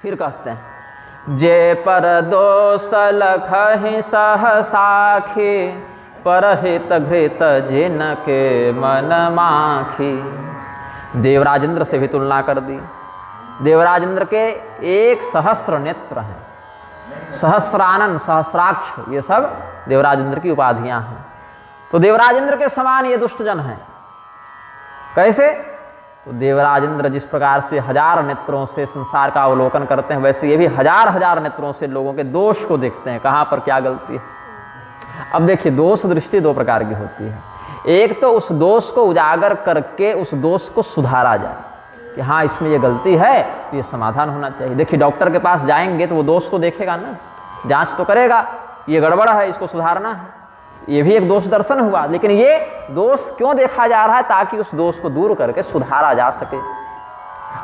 फिर कहते हैं जे पर दोष लखहि सहसाखी, परहित घृत जिनके मन माखी। देवराजेंद्र से भी तुलना कर दी। देवराजेंद्र के 1 सहस्त्र नेत्र हैं, सहस्रानन, सहस्राक्ष, ये सब देवराजेंद्र की उपाधियां हैं। तो देवराजेंद्र के समान ये दुष्टजन हैं। कैसे? तो देवराजेंद्र जिस प्रकार से 1000 नेत्रों से संसार का अवलोकन करते हैं, वैसे ये भी 1000 नेत्रों से लोगों के दोष को देखते हैं, कहाँ पर क्या गलती है। अब देखिए, दोष दृष्टि 2 प्रकार की होती है। एक तो उस दोष को उजागर करके उस दोष को सुधारा जाए कि हाँ इसमें ये गलती है, तो ये समाधान होना चाहिए। देखिए, डॉक्टर के पास जाएंगे तो वो दोष तो देखेगा ना, जांच तो करेगा, ये गड़बड़ है, इसको सुधारना है, ये भी एक दोष दर्शन हुआ। लेकिन ये दोष क्यों देखा जा रहा है? ताकि उस दोष को दूर करके सुधारा जा सके।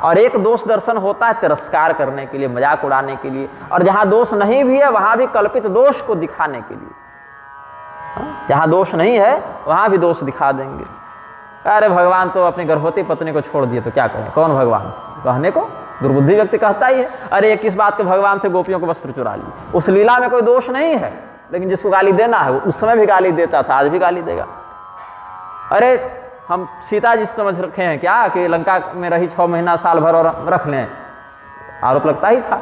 और एक दोष दर्शन होता है तिरस्कार करने के लिए, मजाक उड़ाने के लिए, और जहां दोष नहीं भी है वहां भी कल्पित दोष को दिखाने के लिए। जहां दोष नहीं है वहां भी दोष दिखा देंगे। अरे भगवान तो अपनी गर्भवती पत्नी को छोड़ दिए, तो क्या कहें, कौन भगवान? कहने को दुर्बुद्धि व्यक्ति कहता ही है। अरे किस बात के भगवान थे गोपियों के वस्त्र चुरा लिए? उस लीला में कोई दोष नहीं है, लेकिन जिसको गाली देना है वो उस समय भी गाली देता था, आज भी गाली देगा। अरे हम सीता जी समझ रखे हैं क्या कि लंका में रही 6 महीना साल भर और रख लें? आरोप लगता ही था।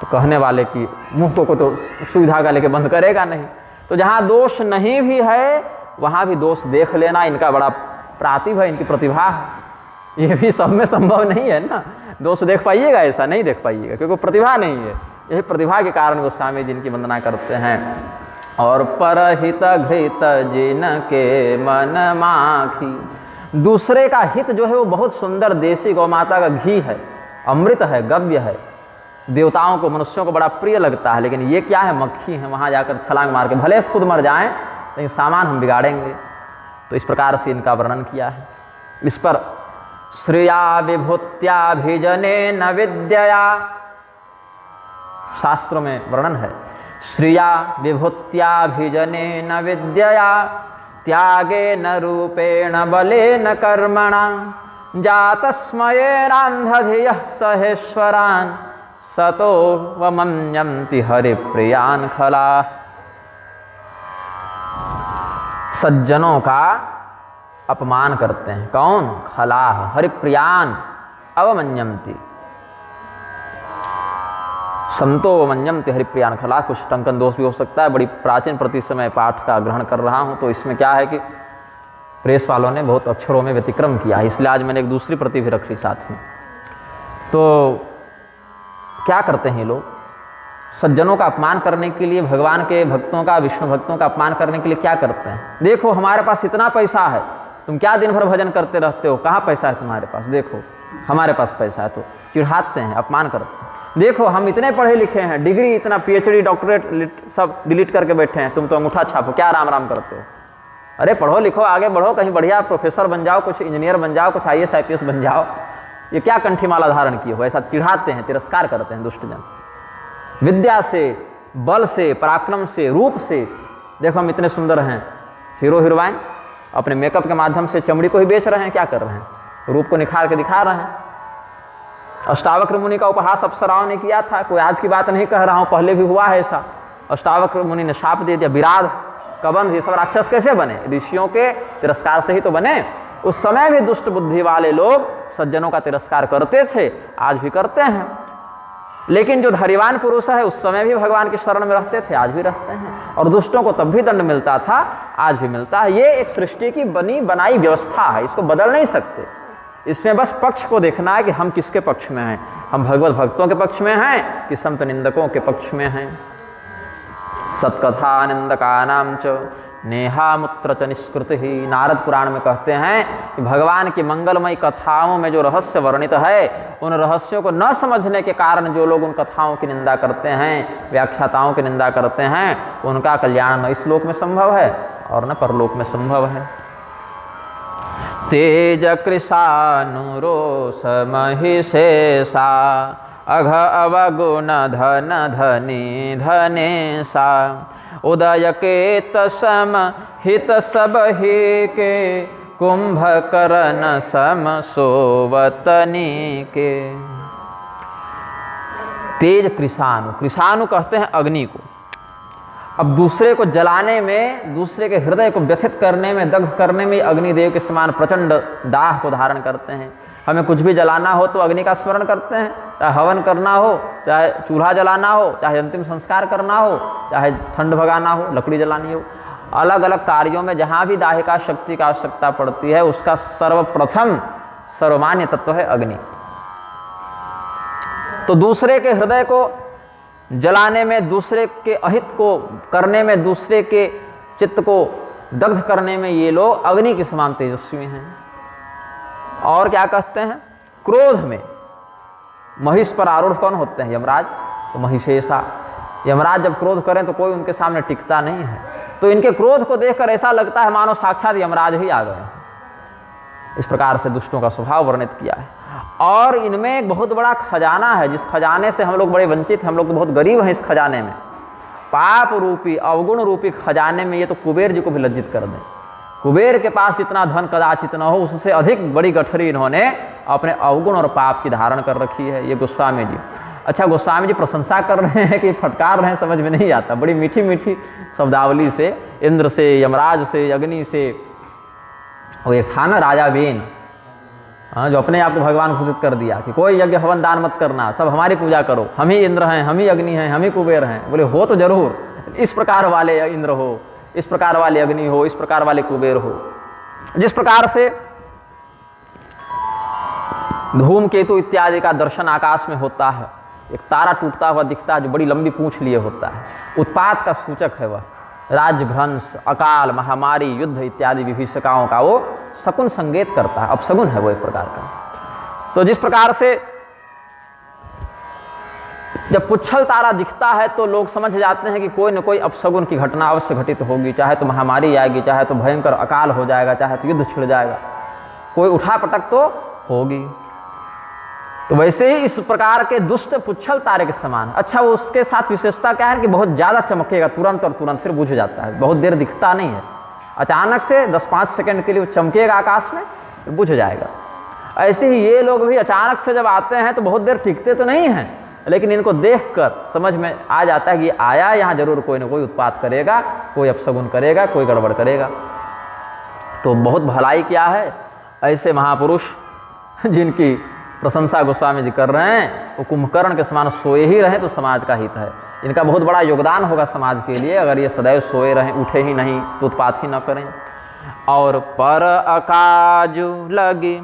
तो कहने वाले की मुंह को तो सुविधा का लेके बंद करेगा नहीं। तो जहां दोष नहीं भी है वहां भी दोष देख लेना इनका बड़ा प्रातिभ है, इनकी प्रतिभा है। ये भी सब में संभव नहीं है ना, दोष देख पाइएगा, ऐसा नहीं देख पाइएगा, क्योंकि प्रतिभा नहीं है। यही प्रतिभा के कारण गोस्वामी जी इनकी वंदना करते हैं। और परहित घृत जिनके मन माखी, दूसरे का हित जो है वो बहुत सुंदर देसी गौ माता का घी है, अमृत है, गव्य है, देवताओं को, मनुष्यों को बड़ा प्रिय लगता है। लेकिन ये क्या है? मक्खी है, वहाँ जाकर छलांग मार के भले खुद मर जाएं लेकिन सामान हम बिगाड़ेंगे। तो इस प्रकार से इनका वर्णन किया है। इस पर श्रिया विभूत्याभिजने न विद्यया, शास्त्रों में वर्णन है, श्रिया विभूत्याभिजने न विद्यया, त्यागे न रूपेण बले न कर्मणा, जातस्मयेरान्धधियः सहेश्वरान्, सतो वमन्यन्ति हरिप्रियान् खला। सज्जनों का अपमान करते हैं, कौन? खलाह, हरिप्रियान अवमन्यन्ति, संतो अवमन्यन्ति हरिप्रियान खलाह। कुछ टंकन दोष भी हो सकता है, बड़ी प्राचीन प्रति समय पाठ का ग्रहण कर रहा हूं, तो इसमें क्या है कि प्रेस वालों ने बहुत अक्षरों में व्यतिक्रम किया है, इसलिए आज मैंने एक दूसरी प्रति भी रखी साथ में। तो क्या करते हैं ये लोग? सज्जनों का अपमान करने के लिए, भगवान के भक्तों का, विष्णु भक्तों का अपमान करने के लिए क्या करते हैं? देखो हमारे पास इतना पैसा है, तुम क्या दिन भर भजन करते रहते हो, कहाँ पैसा है तुम्हारे पास? देखो हमारे पास पैसा है, तो चिढ़ाते हैं, अपमान करते हैं। देखो हम इतने पढ़े लिखे हैं, डिग्री इतना, PhD, डॉक्टरेट सब डिलीट करके बैठे हैं, तुम तो अंगूठा छापो, क्या राम राम करते हो? अरे पढ़ो लिखो, आगे बढ़ो, कहीं बढ़िया प्रोफेसर बन जाओ, कुछ इंजीनियर बन जाओ, कुछ IAS IPS बन जाओ। ये क्या कंठीमाला धारण किए हो? ऐसा चिढ़ाते हैं, तिरस्कार करते हैं दुष्टजन। विद्या से, बल से, पराक्रम से, रूप से, देखो हम इतने सुंदर हैं, हीरो हीरोइन अपने मेकअप के माध्यम से चमड़ी को ही बेच रहे हैं, क्या कर रहे हैं? रूप को निखार के दिखा रहे हैं। अष्टावक्र मुनि का उपहास अप्सराओं ने किया था, कोई आज की बात नहीं कह रहा हूं, पहले भी हुआ है ऐसा। अष्टावक्र मुनि ने शाप दे दिया, विराध, कबंध, ये सब राक्षस कैसे बने? ऋषियों के तिरस्कार से ही तो बने। उस समय भी दुष्ट बुद्धि वाले लोग सज्जनों का तिरस्कार करते थे, आज भी करते हैं। लेकिन जो धैर्यवान पुरुष है उस समय भी भगवान की शरण में रहते थे, आज भी रहते हैं। और दुष्टों को तब भी दंड मिलता था, आज भी मिलता है। ये एक सृष्टि की बनी बनाई व्यवस्था है, इसको बदल नहीं सकते। इसमें बस पक्ष को देखना है कि हम किसके पक्ष में हैं। हम भगवत भक्तों के पक्ष में हैं कि संत निंदकों के पक्ष में हैं। सत्कथा निंदकानां च नेहामुत्र च निष्कृति ही, नारद पुराण में कहते हैं कि भगवान की मंगलमयी कथाओं में जो रहस्य वर्णित है, उन रहस्यों को न समझने के कारण जो लोग उन कथाओं की निंदा करते हैं, व्याख्याताओं की निंदा करते हैं, उनका कल्याण न इस लोक में संभव है और न परलोक में संभव है। तेज कृशानुरोष महिषेषा, अघ अवगुण धन धनी धनेशा, उदय के तसम हित सब ही के, कुंभकर्ण सम सोवतनी के। तेज कृषाणु, कृषाणु कहते हैं अग्नि को। अब दूसरे को जलाने में, दूसरे के हृदय को व्यथित करने में, दग्ध करने में अग्निदेव के समान प्रचंड दाह को धारण करते हैं। हमें कुछ भी जलाना हो तो अग्नि का स्मरण करते हैं, चाहे हवन करना हो, चाहे चूल्हा जलाना हो, चाहे अंतिम संस्कार करना हो, चाहे ठंड भगाना हो, लकड़ी जलानी हो। अलग अलग कार्यों में जहाँ भी दाहिका शक्ति का आवश्यकता पड़ती है उसका सर्वप्रथम सर्वमान्य तत्व है अग्नि। तो दूसरे के हृदय को जलाने में, दूसरे के अहित को करने में, दूसरे के चित्त को दग्ध करने में ये लोग अग्नि के समान तेजस्वी हैं। और क्या कहते हैं, क्रोध में महिष पर आरूढ़ कौन होते हैं, यमराज। तो महिषेशा, यमराज जब क्रोध करें तो कोई उनके सामने टिकता नहीं है। तो इनके क्रोध को देखकर ऐसा लगता है मानो साक्षात यमराज ही आ गए। इस प्रकार से दुष्टों का स्वभाव वर्णित किया है। और इनमें एक बहुत बड़ा खजाना है, जिस खजाने से हम लोग बड़े वंचित हैं, हम लोग तो बहुत गरीब हैं। इस खजाने में, पाप रूपी अवगुण रूपी खजाने में ये तो कुबेर जी को भी लज्जित कर दें। कुबेर के पास जितना धन कदाचित न हो, उससे अधिक बड़ी गठरी इन्होंने अपने अवगुण और पाप की धारण कर रखी है, ये गोस्वामी जी। अच्छा, गोस्वामी जी प्रशंसा कर रहे हैं कि फटकार रहे हैं, समझ में नहीं आता। बड़ी मीठी मीठी शब्दावली से, इंद्र से, यमराज से, अग्नि से। वो एक था ना राजा बेन, जो अपने आप को भगवान घोषित कर दिया कि कोई यज्ञ हवन दान मत करना, सब हमारी पूजा करो, हम ही इंद्र हैं, हम ही अग्नि हैं, हम ही कुबेर हैं। बोले हो तो जरूर, इस प्रकार वाले इंद्र हो, इस प्रकार वाले अग्नि हो, इस प्रकार वाले कुबेर हो। जिस प्रकार से धूमकेतु इत्यादि का दर्शन आकाश में होता है, एक तारा टूटता हुआ दिखता है जो बड़ी लंबी पूंछ लिए होता है, उत्पात का सूचक है वह। राज्यभ्रंश, अकाल, महामारी, युद्ध इत्यादि विभीषिकाओं का वो शकुन संकेत करता है, अपशगुन है वो एक प्रकार का। तो जिस प्रकार से जब पुच्छल तारा दिखता है तो लोग समझ जाते हैं कि कोई न कोई अपशगुन की घटना अवश्य घटित होगी, चाहे तो महामारी आएगी, चाहे तो भयंकर अकाल हो जाएगा, चाहे तो युद्ध छिड़ जाएगा, कोई उठापटक तो होगी। तो वैसे ही इस प्रकार के दुष्ट पुच्छल तारे के समान। अच्छा, वो उसके साथ विशेषता क्या है कि बहुत ज़्यादा चमकेगा तुरंत और तुरंत, फिर बुझ जाता है, बहुत देर दिखता नहीं है। अचानक से 10-5 सेकंड के लिए वो चमकेगा आकाश में, फिर बुझ जाएगा। ऐसे ही ये लोग भी अचानक से जब आते हैं तो बहुत देर टिकते तो नहीं हैं, लेकिन इनको देखकर समझ में आ जाता है कि आया यहाँ जरूर कोई ना कोई उत्पात करेगा, कोई अपशगुन करेगा, कोई गड़बड़ करेगा। तो बहुत भलाई क्या है, ऐसे महापुरुष जिनकी प्रशंसा गोस्वामी जी कर रहे हैं, वो कुंभकर्ण के समान सोए ही रहें तो समाज का हित है। इनका बहुत बड़ा योगदान होगा समाज के लिए, अगर ये सदैव सोए रहें, उठे ही नहीं तो उत्पात ही न करें। और पर अकाजु लगी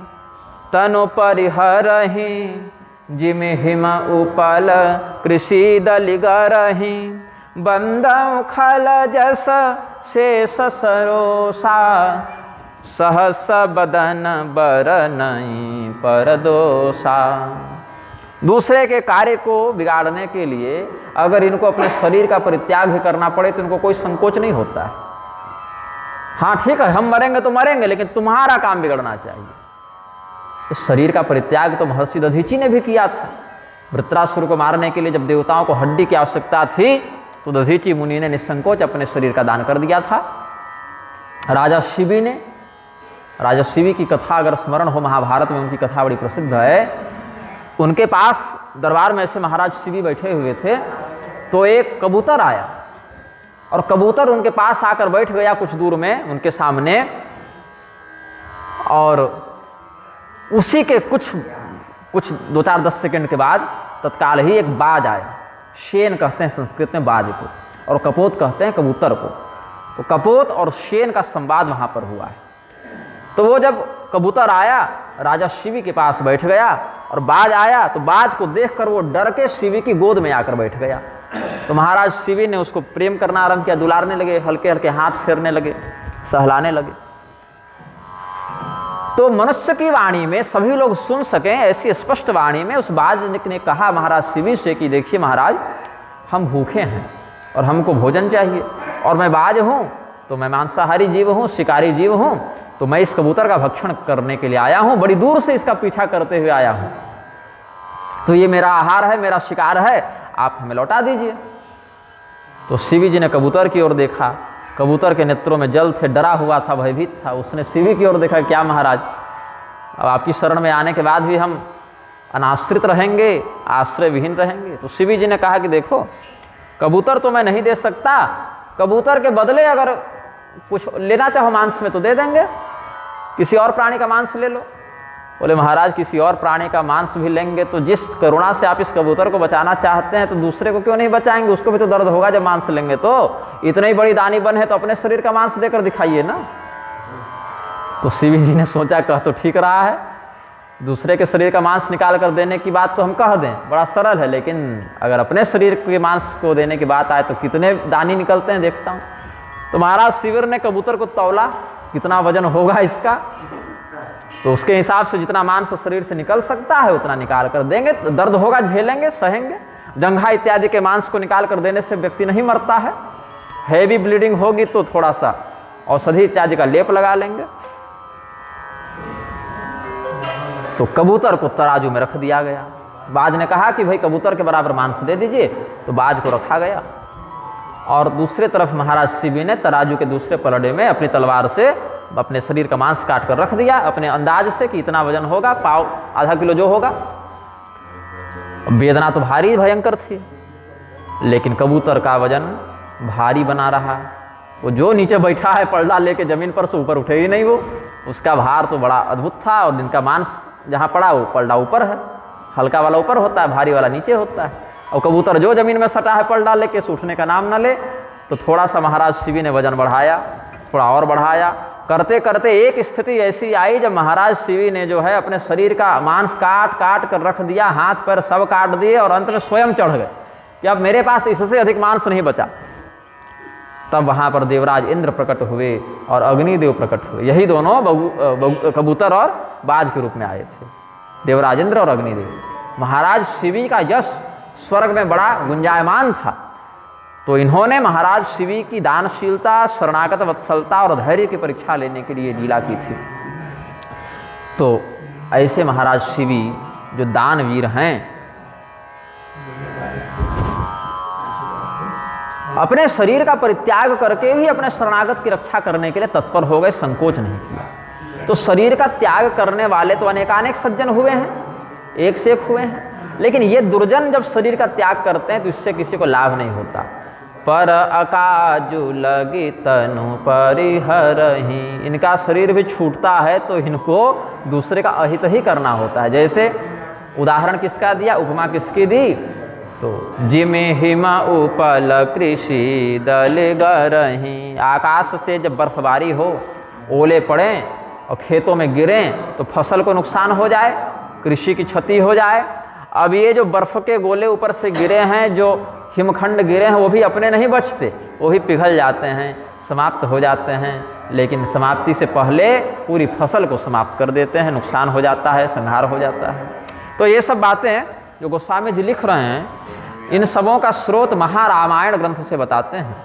तनु परिहरहि, जिम हिम उपल कृषि दलिगरहि, बंदम खल जस शेष सरोसा, सहस बदन बरनई परदोषा। दूसरे के कार्य को बिगाड़ने के लिए अगर इनको अपने शरीर का परित्याग भी करना पड़े तो इनको कोई संकोच नहीं होता है। हाँ ठीक है, हम मरेंगे तो मरेंगे, लेकिन तुम्हारा काम बिगड़ना चाहिए। इस शरीर का परित्याग तो महर्षि दधीचि ने भी किया था। वृत्रासुर को मारने के लिए जब देवताओं को हड्डी की आवश्यकता थी तो दधीचि मुनि ने निसंकोच अपने शरीर का दान कर दिया था। राजा शिवी की कथा अगर स्मरण हो, महाभारत में उनकी कथा बड़ी प्रसिद्ध है। उनके पास दरबार में ऐसे महाराज शिवी बैठे हुए थे, तो एक कबूतर आया और कबूतर उनके पास आकर बैठ गया कुछ दूर में उनके सामने, और उसी के कुछ 2-4-10 सेकंड के बाद तत्काल ही एक बाज आया। शेन कहते हैं संस्कृत में बाज को, और कपोत कहते हैं कबूतर को। तो कपोत और शेन का संवाद वहां पर हुआ है। तो वो जब कबूतर आया, राजा शिवी के पास बैठ गया, और बाज आया तो बाज को देखकर वो डर के शिवी की गोद में आकर बैठ गया। तो महाराज शिवी ने उसको प्रेम करना आरंभ किया, दुलारने लगे, हल्के हल्के हाथ फेरने लगे, सहलाने लगे। तो मनुष्य की वाणी में सभी लोग सुन सकें ऐसी स्पष्ट वाणी में उस बाज ने कहा महाराज शिवी से कि देखिए महाराज, हम भूखे हैं और हमको भोजन चाहिए, और मैं बाज हूँ तो मैं मांसाहारी जीव हूँ, शिकारी जीव हूँ, तो मैं इस कबूतर का भक्षण करने के लिए आया हूँ, बड़ी दूर से इसका पीछा करते हुए आया हूँ, तो ये मेरा आहार है, मेरा शिकार है, आप हमें लौटा दीजिए। तो शिवी जी ने कबूतर की ओर देखा, कबूतर के नेत्रों में जल थे, डरा हुआ था, भयभीत था। उसने शिवी की ओर देखा, क्या महाराज, अब आपकी शरण में आने के बाद भी हम अनाश्रित रहेंगे, आश्रय विहीन रहेंगे। तो शिवी जी ने कहा कि देखो, कबूतर तो मैं नहीं दे सकता, कबूतर के बदले अगर कुछ लेना चाहो मांस में तो दे देंगे, किसी और प्राणी का मांस ले लो। बोले महाराज किसी और प्राणी का मांस भी लेंगे तो जिस करुणा से आप इस कबूतर को बचाना चाहते हैं तो दूसरे को क्यों नहीं बचाएंगे, उसको भी तो दर्द होगा जब मांस लेंगे। तो इतनी बड़ी दानी बन है तो अपने शरीर का मांस देकर दिखाइए ना। तो शिवी जी ने सोचा कह तो ठीक रहा है, दूसरे के शरीर का मांस निकाल कर देने की बात तो हम कह दें, बड़ा सरल है, लेकिन अगर अपने शरीर के मांस को देने की बात आए तो कितने दानी निकलते हैं देखता हूँ। तो महाराज शिविर ने कबूतर को तौला, कितना वजन होगा इसका, तो उसके हिसाब से जितना मांस शरीर से निकल सकता है उतना निकाल कर देंगे। दर्द होगा झेलेंगे, सहेंगे। जंघा इत्यादि के मांस को निकाल कर देने से व्यक्ति नहीं मरता है। हैवी ब्लीडिंग होगी तो थोड़ा सा औषधि इत्यादि का लेप लगा लेंगे। तो कबूतर को तराजू में रख दिया गया। बाज ने कहा कि भाई कबूतर के बराबर मांस दे दीजिए, तो बाज को रखा गया। और दूसरे तरफ महाराज शिवी ने तराजू के दूसरे पलड़े में अपनी तलवार से अपने शरीर का मांस काट कर रख दिया, अपने अंदाज से कि इतना वजन होगा, पाव आधा किलो जो होगा। वेदना तो भारी भयंकर थी, लेकिन कबूतर का वजन भारी बना रहा। वो जो नीचे बैठा है पलड़ा लेके जमीन पर से ऊपर उठे ही नहीं, वो उसका भार तो बड़ा अद्भुत था। और जिनका मांस जहाँ पड़ा वो पलड़ा ऊपर है, हल्का वाला ऊपर होता है, भारी वाला नीचे होता है। और कबूतर जो जमीन में सटा है पलड़ा लेके उठने का नाम न ले। तो थोड़ा सा महाराज शिवी ने वजन बढ़ाया, थोड़ा और बढ़ाया, करते करते एक स्थिति ऐसी आई जब महाराज शिवी ने जो है अपने शरीर का मांस काट काट कर रख दिया, हाथ पैर सब काट दिए और अंत में स्वयं चढ़ गए कि अब मेरे पास इससे अधिक मांस नहीं बचा। तब वहाँ पर देवराज इंद्र प्रकट हुए और अग्निदेव प्रकट हुए। यही दोनों कबूतर और बाज के रूप में आए थे, देवराज इंद्र और अग्निदेव। महाराज शिवी का यश स्वर्ग में बड़ा गुंजायमान था, तो इन्होंने महाराज शिवी की दानशीलता, शरणागत वत्सलता और धैर्य की परीक्षा लेने के लिए लीला की थी। तो ऐसे महाराज शिवी जो दानवीर हैं, अपने शरीर का परित्याग करके भी अपने शरणागत की रक्षा करने के लिए तत्पर हो गए, संकोच नहीं किया। तो शरीर का त्याग करने वाले तो अनेकानेक सज्जन हुए हैं, एक से एक हुए हैं, लेकिन ये दुर्जन जब शरीर का त्याग करते हैं तो इससे किसी को लाभ नहीं होता। पर अकाजु लगी तनु परिहरहि, इनका शरीर भी छूटता है तो इनको दूसरे का अहित ही करना होता है। जैसे उदाहरण किसका दिया, उपमा किसकी दी, तो जिमे हिमा उपल कृषि दल गरहि, आकाश से जब बर्फबारी हो, ओले पड़ें और खेतों में गिरें तो फसल को नुकसान हो जाए, कृषि की क्षति हो जाए। अब ये जो बर्फ के गोले ऊपर से गिरे हैं, जो हिमखंड गिरे हैं, वो भी अपने नहीं बचते, वो भी पिघल जाते हैं, समाप्त हो जाते हैं। लेकिन समाप्ति से पहले पूरी फसल को समाप्त कर देते हैं, नुकसान हो जाता है, संहार हो जाता है। तो ये सब बातें जो गोस्वामी जी लिख रहे हैं, इन सबों का स्रोत महारामायण ग्रंथ से बताते हैं।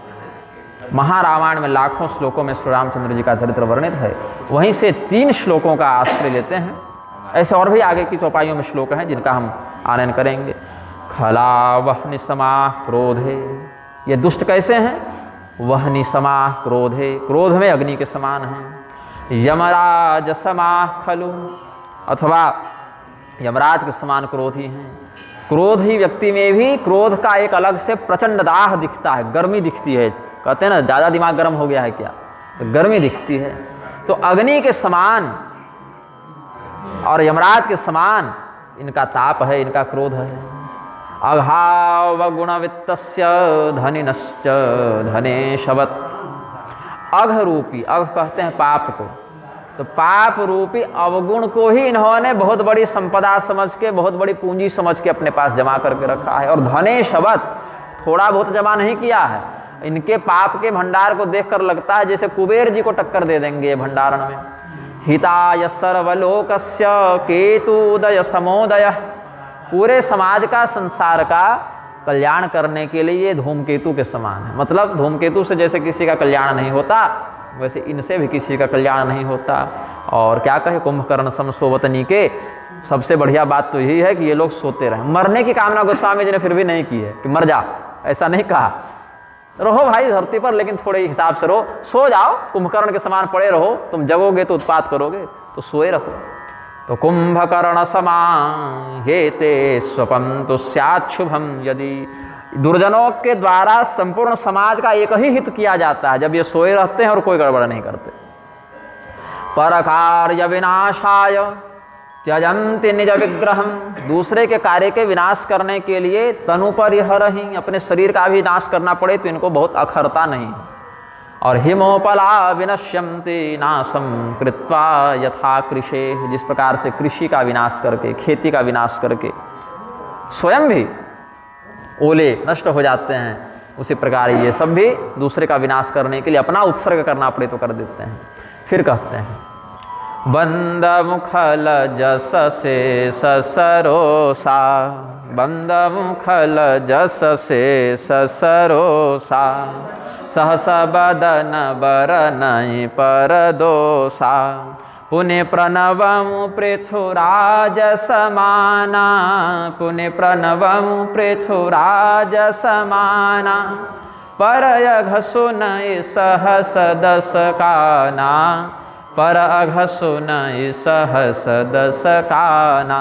महारामायण में लाखों श्लोकों में श्री रामचंद्र जी का चरित्र वर्णित है, वहीं से 3 श्लोकों का आश्रय लेते हैं। ऐसे और भी आगे की चौपाइयों में श्लोक हैं जिनका हम आनयन करेंगे। खला वह्नि समाह क्रोधे, ये दुष्ट कैसे हैं, वह्नि समाह क्रोधे, क्रोध में अग्नि के समान हैं। यमराज समाह खलु, अथवा यमराज के समान क्रोधी हैं। क्रोध ही व्यक्ति में भी क्रोध का एक अलग से प्रचंड दाह दिखता है, गर्मी दिखती है। कहते हैं ना ज़्यादा दिमाग गर्म हो गया है क्या, तो गर्मी दिखती है। तो अग्नि के समान और यमराज के समान इनका ताप है, इनका क्रोध है। अघाव गुणवित्तस्य धनिनश्च धनेशवत्, अघ रूपी, अघ कहते हैं पाप को, तो पाप रूपी अवगुण को ही इन्होंने बहुत बड़ी संपदा समझ के, बहुत बड़ी पूंजी समझ के अपने पास जमा करके रखा है। और धनेशवत्, थोड़ा बहुत जमा नहीं किया है। इनके पाप के भंडार को देखकर लगता है जैसे कुबेर जी को टक्कर दे देंगे ये भंडारण में। हिताय सर्वलोकस्य केतुदय समोदय, पूरे समाज का, संसार का कल्याण करने के लिए ये धूमकेतु के समान है। मतलब धूमकेतु से जैसे किसी का कल्याण नहीं होता, वैसे इनसे भी किसी का कल्याण नहीं होता। और क्या कहे, कुंभकर्ण सम सोवतनी के, सबसे बढ़िया बात तो यही है कि ये लोग सोते रहे। मरने की कामना गोस्वामी जी ने फिर भी नहीं की है कि मर जा, ऐसा नहीं कहा। रहो भाई धरती पर, लेकिन थोड़े हिसाब से रहो, सो जाओ, कुंभकर्ण के समान पड़े रहो। तुम जगोगे तो उत्पात करोगे, तो सोए रहो। तो कुंभकर्ण समा हेते स्वपम तो स्यात् शुभम। यदि दुर्जनों के द्वारा संपूर्ण समाज का एक ही हित किया जाता है जब ये सोए रहते हैं और कोई गड़बड़ नहीं करते। पर कार्य विनाशाय त्यजन्ति निज विग्रहम। दूसरे के कार्य के विनाश करने के लिए तनु पर हरहि, अपने शरीर का भी नाश करना पड़े तो इनको बहुत अखरता नहीं। और हिमोपला विनश्यन्ति नाशम कृत्वा यथा कृषे, जिस प्रकार से कृषि का विनाश करके, खेती का विनाश करके स्वयं भी ओले नष्ट हो जाते हैं, उसी प्रकार ये सब भी दूसरे का विनाश करने के लिए अपना उत्सर्ग करना पड़े तो कर देते हैं। फिर कहते हैं बंद मुखल जस से ससरोसा, बंद मुखल जस से ससरोसा, सहस बदन बरनई पर दोषा, पुण्य प्रणवमु पृथुराज समाना, पुण्य प्रणवमु पृथुराज समाना, पर अघ सुनई सहस दस काना, पर अघ सुनई सहस दस काना।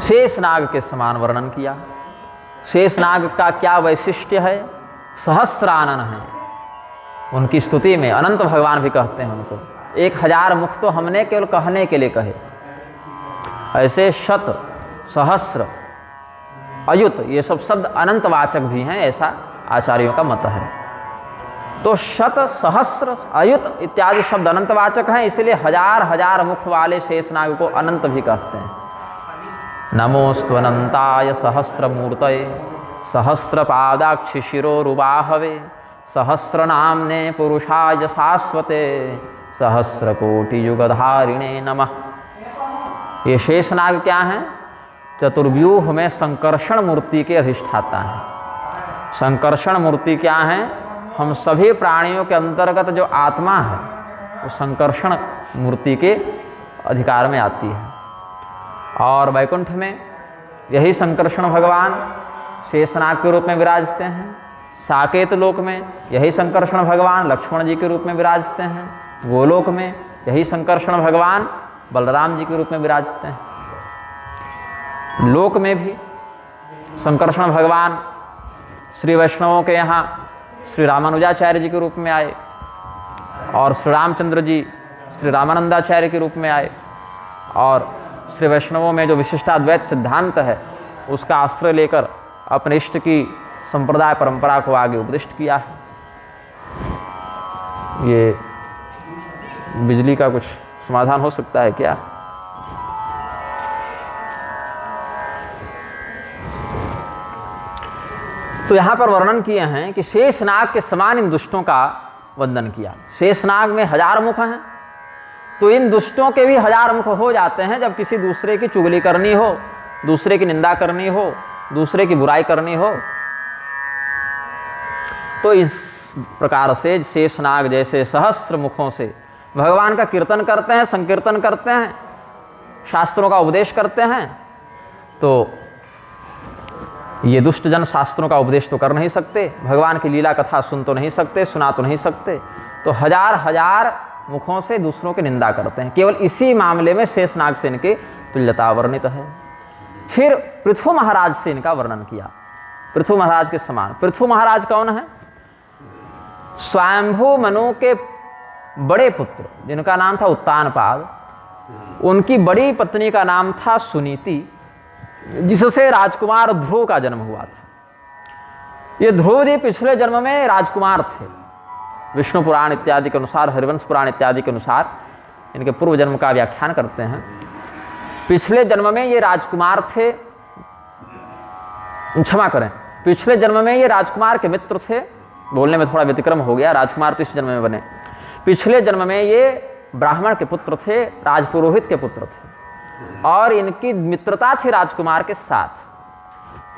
शेषनाग के समान वर्णन किया। शेषनाग का क्या वैशिष्ट्य है? सहस्रानन है। उनकी स्तुति में अनंत भगवान भी कहते हैं उनको। 1000 मुख तो हमने केवल कहने के लिए कहे, ऐसे शत सहस्र अयुत ये सब शब्द अनंत वाचक भी हैं, ऐसा आचार्यों का मत है। तो शत सहस्र अयुत इत्यादि शब्द अनंत वाचक हैं, इसलिए 1000 मुख वाले शेषनाग को अनंत भी कहते हैं। नमोस्त्वनंताय सहस्रमूर्तये, सहस्रपादाक्षि शिरोरुबाहवे, सहस्रनाम्ने पुरुषाय शाश्वते, सहस्रकोटि युगधारिणे नमः। ये शेषनाग क्या हैं? चतुर्व्यूह में संकर्षण मूर्ति के अधिष्ठाता हैं। संकर्षण मूर्ति क्या है? हम सभी प्राणियों के अंतर्गत जो आत्मा है वो संकर्षण मूर्ति के अधिकार में आती है। और वैकुंठ में यही संकर्षण भगवान शेषनाग के रूप में विराजते हैं। साकेत लोक में यही संकर्षण भगवान लक्ष्मण जी के रूप में विराजते हैं। गोलोक में यही संकर्षण भगवान बलराम जी के रूप में विराजते हैं। लोक में भी संकर्षण भगवान श्री वैष्णवों के यहाँ श्री रामानुजाचार्य जी के रूप में आए, और श्री रामचंद्र जी श्री रामानंदाचार्य के रूप में आए, और श्री वैष्णवों में जो विशिष्टाद्वैत सिद्धांत है उसका आश्रय लेकर अपने इष्ट की संप्रदाय परंपरा को आगे उपदिष्ट किया है। ये बिजली का कुछ समाधान हो सकता है क्या? तो यहाँ पर वर्णन किए हैं कि शेषनाग के समान इन दुष्टों का वंदन किया। शेषनाग में 1000 मुख हैं, तो इन दुष्टों के भी 1000 मुख हो जाते हैं जब किसी दूसरे की चुगली करनी हो, दूसरे की निंदा करनी हो, दूसरे की बुराई करनी हो। तो इस प्रकार से शेषनाग जैसे सहस्र मुखों से भगवान का कीर्तन करते हैं, संकीर्तन करते हैं, शास्त्रों का उपदेश करते हैं। तो ये दुष्ट जन शास्त्रों का उपदेश तो कर नहीं सकते, भगवान की लीला कथा सुन तो नहीं सकते, सुना तो नहीं सकते, तो 1000 मुखों से दूसरों की निंदा करते हैं। केवल इसी मामले में शेषनाग से इनकी तुल्यता वर्णित है। फिर पृथु महाराज से इनका वर्णन किया। पृथु महाराज के समान। पृथु महाराज कौन है? स्वयंभू मनु के बड़े पुत्र जिनका नाम था उत्तानपाद, उनकी बड़ी पत्नी का नाम था सुनीति, जिससे राजकुमार ध्रुव का जन्म हुआ था। ये ध्रुव जी पिछले जन्म में राजकुमार थे। विष्णु पुराण इत्यादि के अनुसार, हरिवंश पुराण इत्यादि के अनुसार इनके पूर्व जन्म का व्याख्यान करते हैं। पिछले जन्म में ये राजकुमार थे, क्षमा करें, पिछले जन्म में ये राजकुमार के मित्र थे। बोलने में थोड़ा व्यतिक्रम हो गया, राजकुमार तो इस जन्म में बने। पिछले जन्म में ये ब्राह्मण के पुत्र थे, राजपुरोहित के पुत्र थे, और इनकी मित्रता थी राजकुमार के साथ।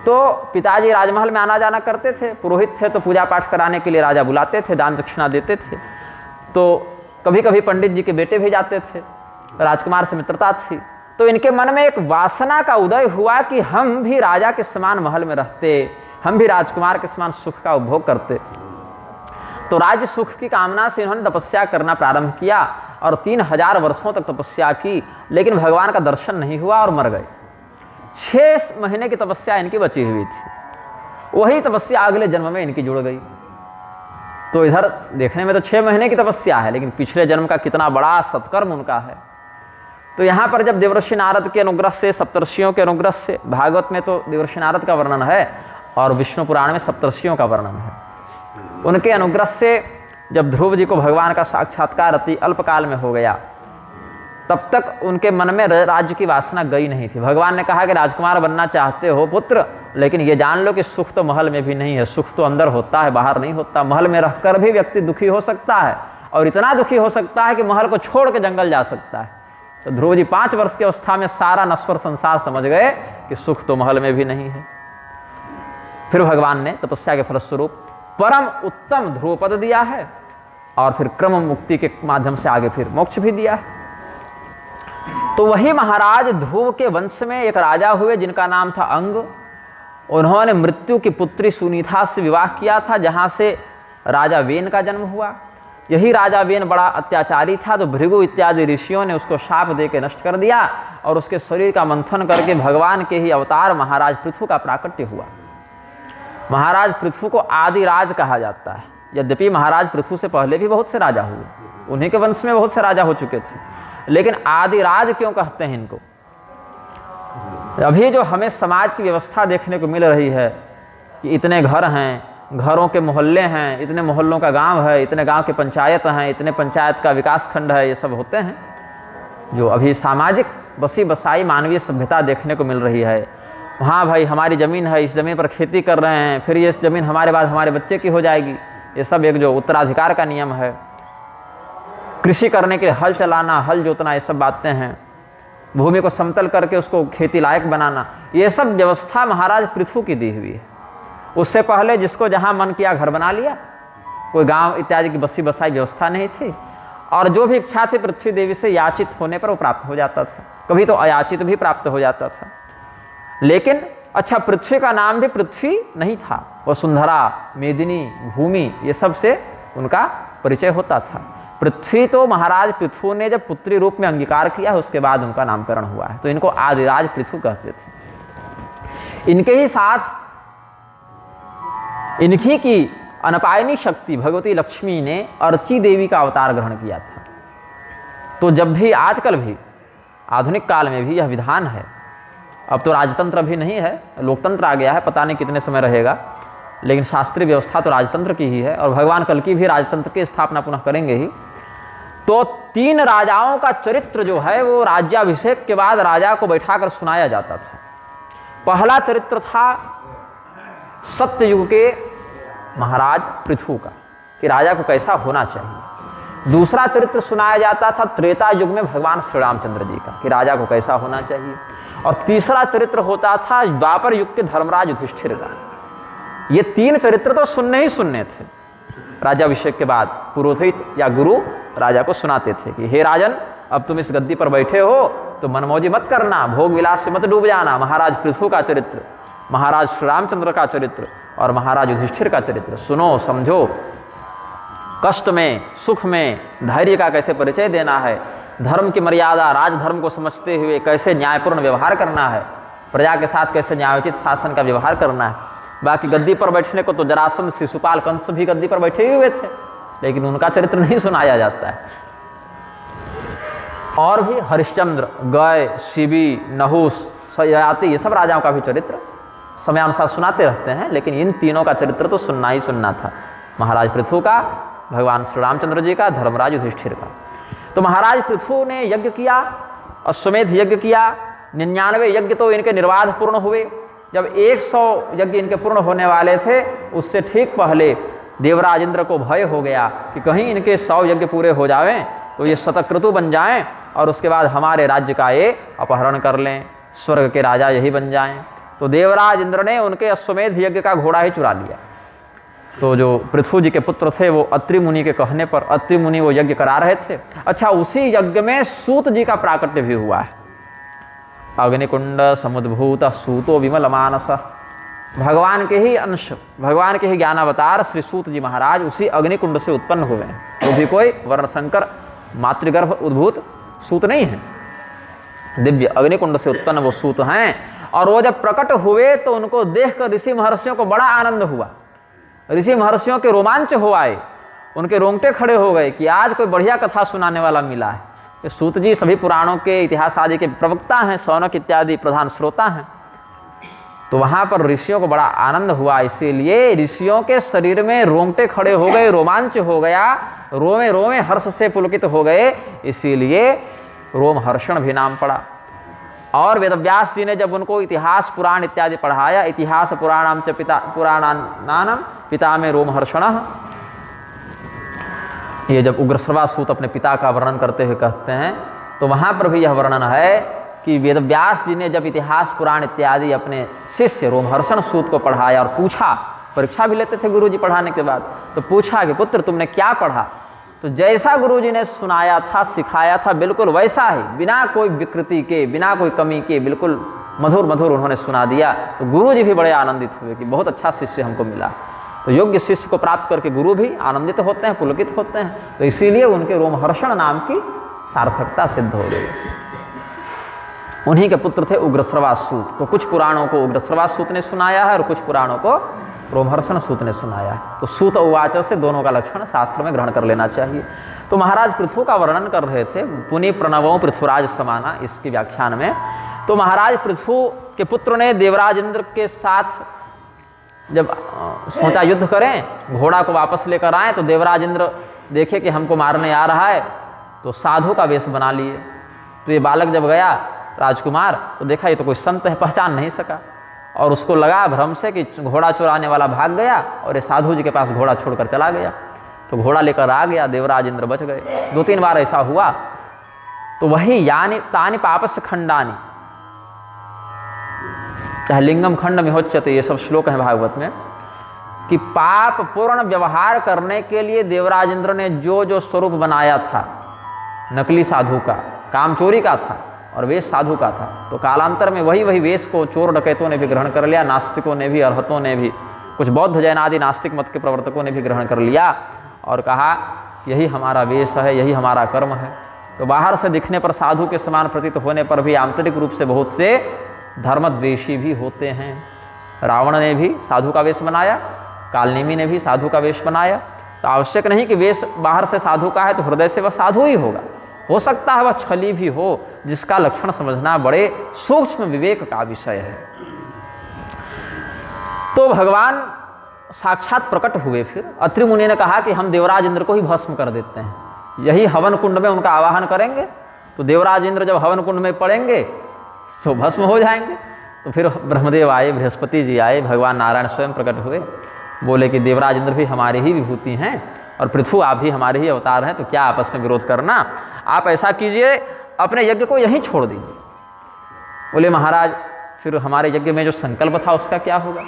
तो पिताजी राजमहल में आना जाना करते थे, पुरोहित थे तो पूजा पाठ कराने के लिए राजा बुलाते थे, दान दक्षिणा देते थे। तो कभी कभी पंडित जी के बेटे भी जाते थे, राजकुमार से मित्रता थी। तो इनके मन में एक वासना का उदय हुआ कि हम भी राजा के समान महल में रहते, हम भी राजकुमार के समान सुख का उपभोग करते। तो राज्य सुख की कामना से इन्होंने तपस्या करना प्रारंभ किया और 3000 वर्षों तक तपस्या की, लेकिन भगवान का दर्शन नहीं हुआ और मर गए। 6 महीने की तपस्या इनकी बची हुई थी, वही तपस्या अगले जन्म में इनकी जुड़ गई। तो इधर देखने में तो 6 महीने की तपस्या है, लेकिन पिछले जन्म का कितना बड़ा सत्कर्म उनका है। तो यहाँ पर जब देवर्षि नारद के अनुग्रह से, सप्तर्षियों के अनुग्रह से, भागवत में तो देवर्षि नारद का वर्णन है और विष्णु पुराण में सप्तर्षियों का वर्णन है, उनके अनुग्रह से जब ध्रुव जी को भगवान का साक्षात्कार अति अल्पकाल में हो गया, तब तक उनके मन में राज्य की वासना गई नहीं थी। भगवान ने कहा कि राजकुमार बनना चाहते हो पुत्र, लेकिन ये जान लो कि सुख तो महल में भी नहीं है, सुख तो अंदर होता है, बाहर नहीं होता। महल में रहकर भी व्यक्ति दुखी हो सकता है, और इतना दुखी हो सकता है कि महल को छोड़ के जंगल जा सकता है। तो ध्रुव जी 5 वर्ष की अवस्था में सारा नश्वर संसार समझ गए कि सुख तो महल में भी नहीं है। फिर भगवान ने तपस्या के फलस्वरूप परम उत्तम ध्रुव पद दिया है, और फिर क्रम मुक्ति के माध्यम से आगे फिर मोक्ष भी दिया है। तो वही महाराज ध्रुव के वंश में एक राजा हुए जिनका नाम था अंग। उन्होंने मृत्यु की पुत्री सुनीता से विवाह किया था, जहां से राजा वेन का जन्म हुआ। यही राजा वेन बड़ा अत्याचारी था, तो भृगु इत्यादि ऋषियों ने उसको शाप दे के नष्ट कर दिया, और उसके शरीर का मंथन करके भगवान के ही अवतार महाराज पृथु का प्राकट्य हुआ। महाराज पृथु को आदि राज कहा जाता है। यद्यपि महाराज पृथु से पहले भी बहुत से राजा हुए, उन्हीं के वंश में बहुत से राजा हो चुके थे, लेकिन आदि राज क्यों कहते हैं इनको? अभी जो हमें समाज की व्यवस्था देखने को मिल रही है कि इतने घर हैं, घरों के मोहल्ले हैं, इतने मोहल्लों का गांव है, इतने गांव के पंचायत हैं, इतने पंचायत का विकास खंड है, ये सब होते हैं। जो अभी सामाजिक बसी बसाई मानवीय सभ्यता देखने को मिल रही है। हाँ भाई, हमारी ज़मीन है, इस ज़मीन पर खेती कर रहे हैं, फिर ये ज़मीन हमारे बाद हमारे बच्चे की हो जाएगी। ये सब एक जो उत्तराधिकार का नियम है। कृषि करने के लिए हल चलाना, हल जोतना, ये सब बातें हैं। भूमि को समतल करके उसको खेती लायक बनाना, ये सब व्यवस्था महाराज पृथु की दी हुई है। उससे पहले जिसको जहाँ मन किया घर बना लिया, कोई गांव इत्यादि की बसी बसाई व्यवस्था नहीं थी, और जो भी इच्छा थी पृथ्वी देवी से याचित होने पर वो प्राप्त हो जाता था, कभी तो अयाचित भी प्राप्त हो जाता था। लेकिन अच्छा, पृथ्वी का नाम भी पृथ्वी नहीं था, वसुंधरा, मेदिनी, भूमि, ये सब से उनका परिचय होता था। पृथ्वी तो महाराज पृथु ने जब पुत्री रूप में अंगीकार किया है, उसके बाद उनका नामकरण हुआ है। तो इनको आदिराज पृथु कहते थे। इनके ही साथ इनकी की अनपायनी शक्ति भगवती लक्ष्मी ने अर्ची देवी का अवतार ग्रहण किया था। तो जब भी, आजकल भी, आधुनिक काल में भी यह विधान है। अब तो राजतंत्र भी नहीं है, लोकतंत्र आ गया है, पता नहीं कितने समय रहेगा, लेकिन शास्त्रीय व्यवस्था तो राजतंत्र की ही है, और भगवान कल की भी राजतंत्र की स्थापना पुनः करेंगे ही। तो 3 राजाओं का चरित्र जो है वो राज्याभिषेक के बाद राजा को बैठाकर सुनाया जाता था। पहला चरित्र था सत्ययुग के महाराज पृथु का, कि राजा को कैसा होना चाहिए। दूसरा चरित्र सुनाया जाता था त्रेता युग में भगवान श्री रामचंद्र जी का, कि राजा को कैसा होना चाहिए। और तीसरा चरित्र होता था द्वापर युग के धर्मराज युधिष्ठिर का। ये 3 चरित्र तो सुनने ही सुनने थे। राज्याभिषेक के बाद पुरोहित या गुरु राजा को सुनाते थे कि हे राजन, अब तुम इस गद्दी पर बैठे हो तो मनमौजी मत करना, भोग विलास से मत डूब जाना। महाराज पृथु का चरित्र, महाराज श्री रामचंद्र का चरित्र और महाराज युधिष्ठिर का चरित्र सुनो, समझो। कष्ट में, सुख में धैर्य का कैसे परिचय देना है, धर्म की मर्यादा, राजधर्म को समझते हुए कैसे न्यायपूर्ण व्यवहार करना है, प्रजा के साथ कैसे न्यायोचित शासन का व्यवहार करना है। बाकी गद्दी पर बैठने को तो जरासंध, शिशुपाल, कंस भी गद्दी पर बैठे हुए थे, लेकिन उनका चरित्र नहीं सुनाया जाता है। और भी हरिश्चंद्र, गय, शिबी, नहुस, सयाति, ये सब राजाओं का भी चरित्र समयानुसार सुनाते रहते हैं, लेकिन इन तीनों का चरित्र तो सुनना ही सुनना था। महाराज पृथु का, भगवान श्री रामचंद्र जी का, धर्मराज युधिष्ठिर का। तो महाराज पृथु ने यज्ञ किया, अश्वमेध यज्ञ किया, 99 यज्ञ तो इनके निर्बाध पूर्ण हुए। जब 100 यज्ञ इनके पूर्ण होने वाले थे, उससे ठीक पहले देवराज इंद्र को भय हो गया कि कहीं इनके 100 यज्ञ पूरे हो जाएं तो ये शतक्रतु बन जाएं, और उसके बाद हमारे राज्य का ये अपहरण कर लें, स्वर्ग के राजा यही बन जाएं। तो देवराज इंद्र ने उनके अश्वमेध यज्ञ का घोड़ा ही चुरा लिया। तो जो पृथु जी के पुत्र थे, वो अत्रि मुनि के कहने पर, अत्रि मुनि वो यज्ञ करा रहे थे। अच्छा, उसी यज्ञ में सूत जी का प्राकट्य भी हुआ है। अग्निकुंड समुद्भूत सूतो विमल मानस, भगवान के ही अंश, भगवान के ही ज्ञानावतार श्री सूत जी महाराज उसी अग्निकुंड से उत्पन्न हुए हैं। वो भी कोई वर्णशंकर मातृगर्भ उद्भूत सूत नहीं है, दिव्य अग्निकुंड से उत्पन्न वो सूत हैं। और वो जब प्रकट हुए तो उनको देखकर ऋषि महर्षियों को बड़ा आनंद हुआ, ऋषि महर्षियों के रोमांच हो आए, उनके रोंगटे खड़े हो गए कि आज कोई बढ़िया कथा सुनाने वाला मिला है। ये सूत जी सभी पुराणों के इतिहास आदि के प्रवक्ता हैं, शौनक इत्यादि प्रधान श्रोता हैं। तो वहाँ पर ऋषियों को बड़ा आनंद हुआ, इसीलिए ऋषियों के शरीर में रोंगटे खड़े हो गए, रोमांच हो गया, रोमे रोमे हर्ष से पुलकित हो गए, इसीलिए रोमहर्षण भी नाम पड़ा। और वेदव्यास जी ने जब उनको इतिहास पुराण इत्यादि पढ़ाया, इतिहास पुराणाम च पुराणानाम पिता में रोमहर्षणः, ये जब उग्रश्रवा सूत अपने पिता का वर्णन करते हुए कहते हैं, तो वहाँ पर भी यह वर्णन है कि वेदव्यास जी ने जब इतिहास पुराण इत्यादि अपने शिष्य रोमहर्षण सूत को पढ़ाया और पूछा, परीक्षा भी लेते थे गुरु जी पढ़ाने के बाद, तो पूछा कि पुत्र तुमने क्या पढ़ा, तो जैसा गुरु जी ने सुनाया था, सिखाया था, बिल्कुल वैसा ही, बिना कोई विकृति के, बिना कोई कमी के, बिल्कुल मधुर मधुर उन्होंने सुना दिया। तो गुरु जी भी बड़े आनंदित हुए कि बहुत अच्छा शिष्य हमको मिला। तो योग्य शिष्य को प्राप्त करके गुरु भी आनंदित होते हैं, पुलकित होते हैं। तो इसीलिए उनके रोमहर्षण नाम की सार्थकता सिद्ध हो गई। उन्हीं के पुत्र थे उग्रश्रवा सूत। तो कुछ पुराणों को उग्रश्रवा सूत ने सुनाया है और कुछ पुराणों को रोमहर्षण सूत ने सुनाया है। तो सूत उवाच से दोनों का लक्षण शास्त्र में ग्रहण कर लेना चाहिए। तो महाराज पृथु का वर्णन कर रहे थे, पुनि प्रणवों पृथ्वीराज समाना, इसकी व्याख्यान में। तो महाराज पृथु के पुत्र ने देवराज इंद्र के साथ जब सोचा युद्ध करें, घोड़ा को वापस लेकर आए, तो देवराज इंद्र देखे कि हमको मारने आ रहा है, तो साधु का वेश बना लिए। तो ये बालक जब गया राजकुमार, तो देखा ये तो कोई संत है, पहचान नहीं सका, और उसको लगा भ्रम से कि घोड़ा चुराने वाला भाग गया और ये साधु जी के पास घोड़ा छोड़कर चला गया। तो घोड़ा लेकर आ गया, देवराज इंद्र बच गए। 2-3 बार ऐसा हुआ। तो वही यानी तानि पापस्य खंडानि, चाहे लिंगम खंड में होच्यते, ये सब श्लोक हैं भागवत में, कि पाप पूर्ण व्यवहार करने के लिए देवराज इंद्र ने जो जो स्वरूप बनाया था, नकली साधु का, काम चोरी का था और वेश साधु का था, तो कालांतर में वही वही वेश को चोर डकैतों ने भी ग्रहण कर लिया, नास्तिकों ने भी, अरहतों ने भी, कुछ बौद्ध जैन आदि नास्तिक मत के प्रवर्तकों ने भी ग्रहण कर लिया और कहा यही हमारा वेश है, यही हमारा कर्म है। तो बाहर से दिखने पर साधु के समान प्रतीत होने पर भी आंतरिक रूप से बहुत से धर्मद्वेषी भी होते हैं। रावण ने भी साधु का वेश बनाया, कालनेमी ने भी साधु का वेश बनाया। तो आवश्यक नहीं कि वेश बाहर से साधु का है तो हृदय से वह साधु ही होगा, हो सकता है वह छली भी हो, जिसका लक्षण समझना बड़े सूक्ष्म विवेक का विषय है। तो भगवान साक्षात प्रकट हुए। फिर अत्रि मुनि ने कहा कि हम देवराज इंद्र को ही भस्म कर देते हैं, यही हवन कुंड में उनका आवाहन करेंगे, तो देवराज इंद्र जब हवन कुंड में पड़ेंगे तो भस्म हो जाएंगे। तो फिर ब्रह्मदेव आए, बृहस्पति जी आए, भगवान नारायण स्वयं प्रकट हुए, बोले कि देवराज इंद्र भी हमारी ही विभूति हैं और पृथु आप भी हमारे ही अवतार हैं, तो क्या आपस में विरोध करना, आप ऐसा कीजिए अपने यज्ञ को यहीं छोड़ दीजिए। बोले महाराज फिर हमारे यज्ञ में जो संकल्प था उसका क्या होगा,